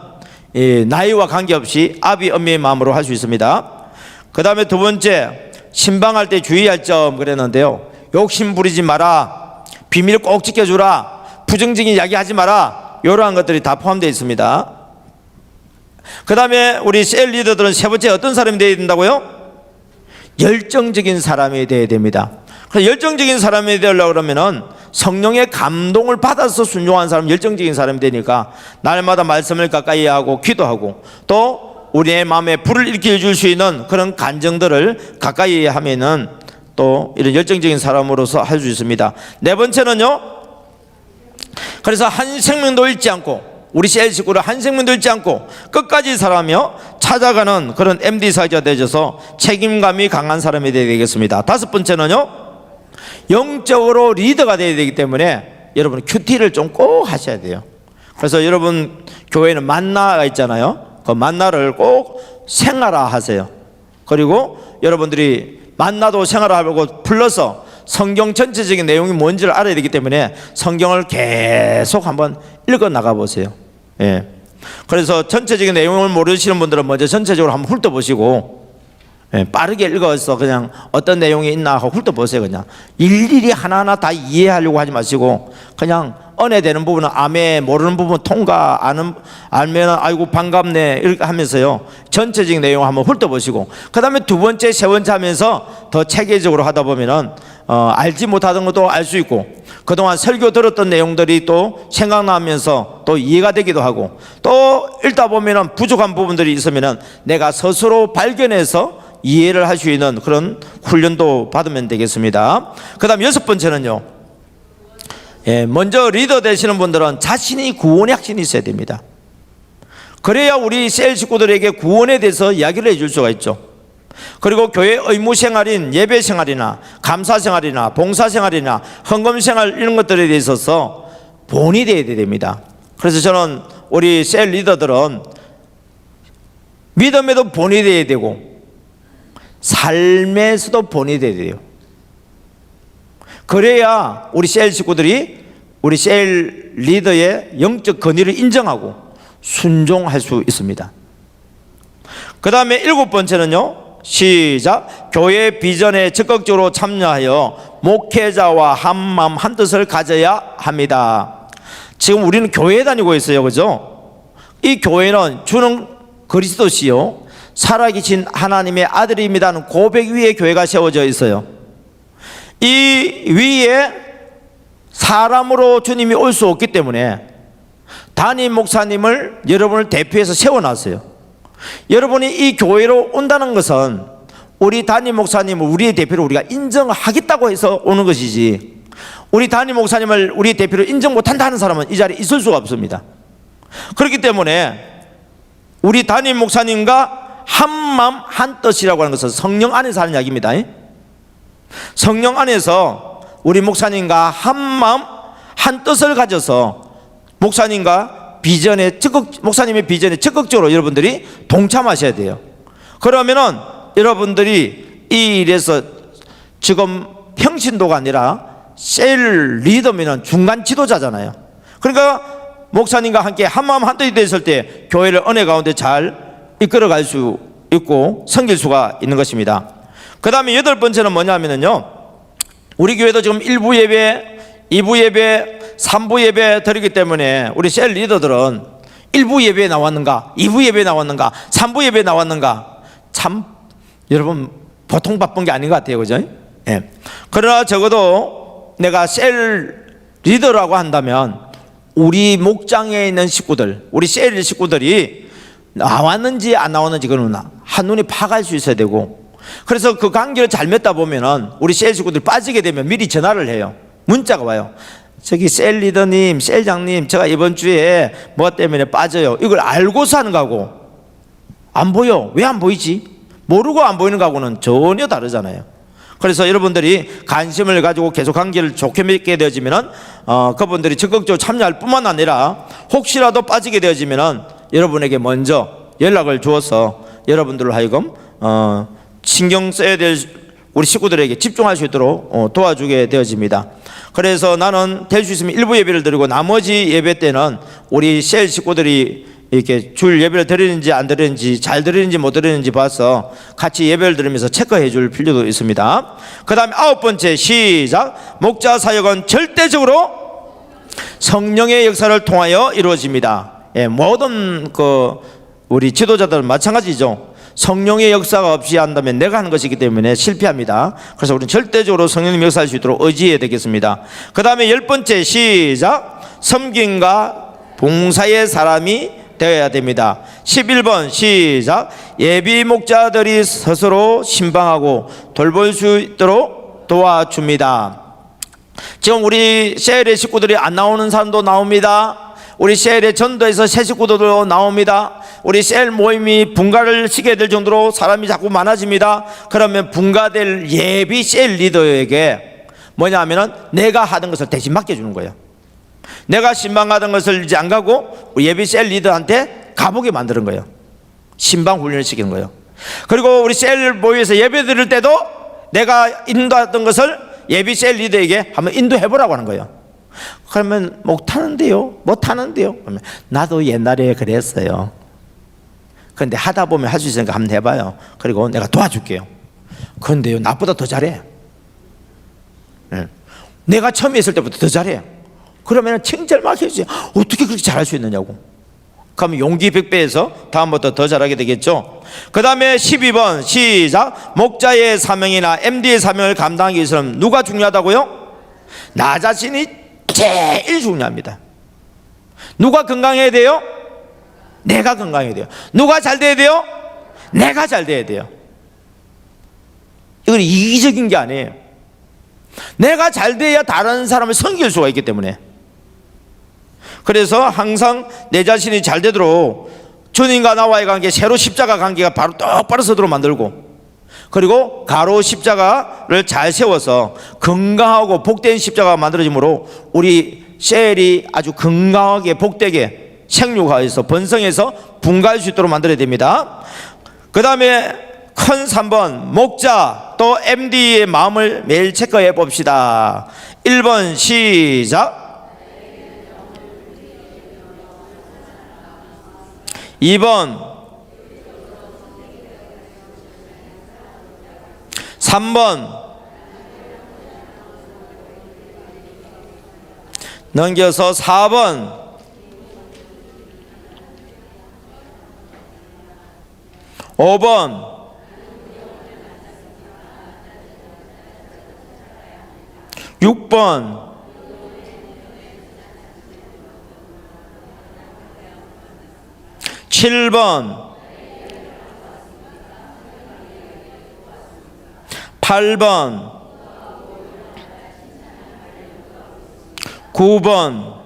나이와 관계없이 아비 엄미의 마음으로 할 수 있습니다. 그 다음에 두 번째, 신방할 때 주의할 점 그랬는데요. 욕심 부리지 마라, 비밀 꼭 지켜주라, 부정적인 이야기 하지 마라, 이러한 것들이 다 포함되어 있습니다. 그 다음에 우리 셀 리더들은 세 번째 어떤 사람이 되어야 된다고요? 열정적인 사람이 되어야 됩니다. 그래서 열정적인 사람이 되려고 그러면은 성령의 감동을 받아서 순종한 사람, 열정적인 사람이 되니까 날마다 말씀을 가까이 하고 기도하고 또 우리의 마음에 불을 일으켜 줄 수 있는 그런 간정들을 가까이 하면은 또 이런 열정적인 사람으로서 할 수 있습니다. 네 번째는요, 그래서 한 생명도 잃지 않고 우리 셀 식구를 한 생명도 잃지 않고 끝까지 살아가며 찾아가는 그런 MD 사역자가 되셔서 책임감이 강한 사람이 되어야 되겠습니다. 다섯 번째는요, 영적으로 리더가 되어야 되기 때문에 여러분 큐티를 좀 꼭 하셔야 돼요. 그래서 여러분 교회에는 만나가 있잖아요. 그 만나를 꼭 생활화하세요. 그리고 여러분들이 만나도 생활화하고 플러스 성경 전체적인 내용이 뭔지를 알아야 되기 때문에 성경을 계속 한번 읽어 나가 보세요. 예. 그래서 전체적인 내용을 모르시는 분들은 먼저 전체적으로 한번 훑어보시고, 예, 빠르게 읽어서 그냥 어떤 내용이 있나 하고 훑어보세요. 그냥 일일이 하나하나 다 이해하려고 하지 마시고 그냥 은혜되는 부분은 아멘, 모르는 부분은 통과, 알면 아이고 반갑네 이렇게 하면서요 전체적인 내용을 한번 훑어보시고, 그 다음에 두 번째 세 번째 하면서 더 체계적으로 하다 보면은 알지 못하던 것도 알 수 있고 그동안 설교 들었던 내용들이 또 생각나면서 또 이해가 되기도 하고 또 읽다 보면은 부족한 부분들이 있으면은 내가 스스로 발견해서 이해를 할 수 있는 그런 훈련도 받으면 되겠습니다. 그 다음 여섯 번째는요, 예, 먼저 리더 되시는 분들은 자신이 구원의 확신이 있어야 됩니다. 그래야 우리 셀 식구들에게 구원에 대해서 이야기를 해줄 수가 있죠. 그리고 교회 의무 생활인 예배 생활이나 감사 생활이나 봉사 생활이나 헌금 생활 이런 것들에 있어서 본이 되어야 됩니다. 그래서 저는 우리 셀 리더들은 믿음에도 본이 되어야 되고 삶에서도 본이 되어야 돼요. 그래야 우리 셀 식구들이 우리 셀 리더의 영적 권위를 인정하고 순종할 수 있습니다. 그 다음에 7번째는요, 시작. 교회 비전에 적극적으로 참여하여 목회자와 한마음 한뜻을 가져야 합니다. 지금 우리는 교회에 다니고 있어요, 그죠? 이 교회는 주는 그리스도시요 살아계신 하나님의 아들입니다는 고백 위에 교회가 세워져 있어요. 이 위에 사람으로 주님이 올 수 없기 때문에 담임 목사님을 여러분을 대표해서 세워놨어요. 여러분이 이 교회로 온다는 것은 우리 담임 목사님을 우리의 대표로 우리가 인정하겠다고 해서 오는 것이지, 우리 담임 목사님을 우리 대표로 인정 못한다는 사람은 이 자리에 있을 수가 없습니다. 그렇기 때문에 우리 담임 목사님과 한마음 한뜻이라고 하는 것은 성령 안에서 하는 이야기입니다. 성령 안에서 우리 목사님과 한마음 한뜻을 가져서 목사님과 비전에 목사님의 비전에 적극적으로 여러분들이 동참하셔야 돼요. 그러면은 여러분들이 이 일에서 지금 평신도가 아니라 셀 리더면은 중간 지도자잖아요. 그러니까 목사님과 함께 한마음 한뜻이 됐을 때 교회를 은혜 가운데 잘 이끌어갈 수 있고 섬길 수가 있는 것입니다. 그 다음에 8번째는 뭐냐면요, 우리 교회도 지금 1부 예배, 2부 예배, 3부 예배 드리기 때문에 우리 셀 리더들은 1부 예배에 나왔는가, 2부 예배에 나왔는가, 3부 예배에 나왔는가, 참 여러분 보통 바쁜 게 아닌 것 같아요, 그죠? 예. 그러나 적어도 내가 셀 리더라고 한다면 우리 목장에 있는 식구들, 우리 셀 식구들이 나왔는지 안 나왔는지 그건 한눈에 파악할 수 있어야 되고, 그래서 그 관계를 잘 맺다 보면은 우리 셀 식구들이 빠지게 되면 미리 전화를 해요. 문자가 와요. 저기 셀 리더님, 셀장님, 제가 이번 주에 뭐 때문에 빠져요. 이걸 알고서 하는 거하고 안 보여. 왜 안 보이지? 모르고 안 보이는 거하고는 전혀 다르잖아요. 그래서 여러분들이 관심을 가지고 계속 관계를 좋게 맺게 되어지면은 그분들이 적극적으로 참여할 뿐만 아니라 혹시라도 빠지게 되어지면은 여러분에게 먼저 연락을 주어서 여러분들로 하여금 신경 써야 될 우리 식구들에게 집중할 수 있도록 도와주게 되어집니다. 그래서 나는 될 수 있으면 일부 예배를 드리고 나머지 예배 때는 우리 셀 식구들이 이렇게 줄 예배를 드리는지 안 드리는지, 잘 드리는지 못 드리는지 봐서 같이 예배를 드리면서 체크해 줄 필요도 있습니다. 그 다음에 9번째, 시작. 목자 사역은 절대적으로 성령의 역사를 통하여 이루어집니다. 예, 모든 우리 지도자들은 마찬가지죠. 성령의 역사가 없이 한다면 내가 하는 것이기 때문에 실패합니다. 그래서 우리는 절대적으로 성령님 역사할 수 있도록 의지해야 되겠습니다. 그 다음에 10번째, 시작. 섬김과 봉사의 사람이 되어야 됩니다. 11번, 시작. 예비 목자들이 스스로 신방하고 돌볼 수 있도록 도와줍니다. 지금 우리 셀의 식구들이 안 나오는 사람도 나옵니다. 우리 셀의 전도에서 새 식구들도 나옵니다. 우리 셀 모임이 분가를 시게 될 정도로 사람이 자꾸 많아집니다. 그러면 분가될 예비 셀 리더에게 뭐냐 하면은 내가 하던 것을 대신 맡겨주는 거예요. 내가 신방하던 것을 이제 안 가고 예비 셀 리더한테 가보게 만드는 거예요. 신방 훈련을 시키는 거예요. 그리고 우리 셀 모임에서 예배 드릴 때도 내가 인도했던 것을 예비 셀 리더에게 한번 인도해보라고 하는 거예요. 그러면 못하는데요? 그러면 나도 옛날에 그랬어요. 그런데 하다 보면 할 수 있으니까 한번 해봐요. 그리고 내가 도와줄게요. 그런데요, 나보다 더 잘해. 내가 처음에 했을 때보다 더 잘해. 그러면 칭찬을 막 해주세요. 어떻게 그렇게 잘할 수 있느냐고. 그러면 용기 100배에서 다음부터 더 잘하게 되겠죠. 그 다음에 12번, 시작. 목자의 사명이나 MD의 사명을 감당하기 위해서는 누가 중요하다고요? 나 자신이 제일 중요합니다. 누가 건강해야 돼요? 내가 건강해야 돼요. 누가 잘 돼야 돼요? 내가 잘 돼야 돼요. 이건 이기적인 게 아니에요. 내가 잘 돼야 다른 사람을 섬길 수가 있기 때문에. 그래서 항상 내 자신이 잘 되도록 주님과 나와의 관계, 새로 십자가 관계가 바로 똑바로 서도록 만들고, 그리고 가로 십자가를 잘 세워서 건강하고 복된 십자가가 만들어지므로 우리 셀이 아주 건강하게 복되게 생육하여서 번성해서 분가할 수 있도록 만들어야 됩니다. 그 다음에 큰 3번 목자 또 MD의 마음을 매일 체크해 봅시다. 1번 시작. 2번 3번 넘겨서 4번 5번 6번 7번 8번 9번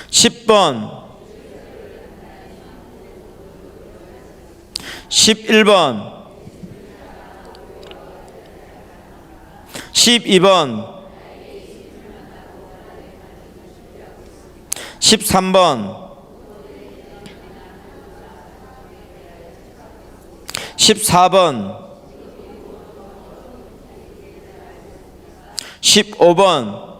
10번 11번 12번 13번 14번 15번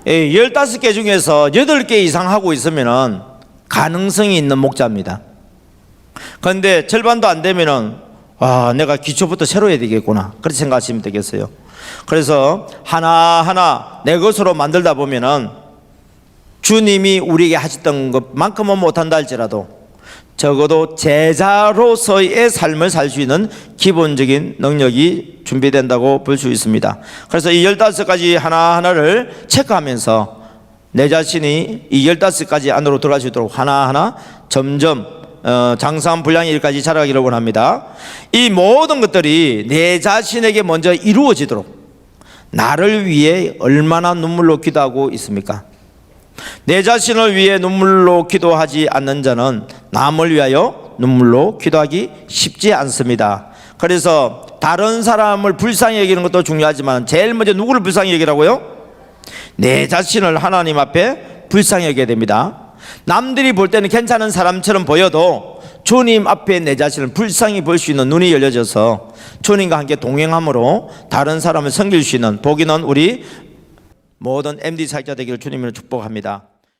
15개 중에서 8개 이상 하고 있으면 가능성이 있는 목자입니다. 그런데 절반도 안 되면은 내가 기초부터 새로 해야 되겠구나 그렇게 생각하시면 되겠어요. 그래서 하나하나 내 것으로 만들다 보면은 주님이 우리에게 하셨던 것만큼은 못한다 할지라도 적어도 제자로서의 삶을 살 수 있는 기본적인 능력이 준비된다고 볼 수 있습니다. 그래서 이 15가지 하나하나를 체크하면서 내 자신이 이 15가지 안으로 들어갈 수 있도록 하나하나 점점 장사한 분량의 일까지 자라기를 원합니다. 이 모든 것들이 내 자신에게 먼저 이루어지도록 나를 위해 얼마나 눈물로 기도하고 있습니까? 내 자신을 위해 눈물로 기도하지 않는 자는 남을 위하여 눈물로 기도하기 쉽지 않습니다. 그래서 다른 사람을 불쌍히 여기는 것도 중요하지만 제일 먼저 누구를 불쌍히 여기라고요? 내 자신을 하나님 앞에 불쌍히 여겨야 됩니다. 남들이 볼 때는 괜찮은 사람처럼 보여도 주님 앞에 내 자신을 불쌍히 볼 수 있는 눈이 열려져서 주님과 함께 동행함으로 다른 사람을 섬길 수 있는 복 있는 우리 모든 MD 사역자 되기를 주님으로 축복합니다.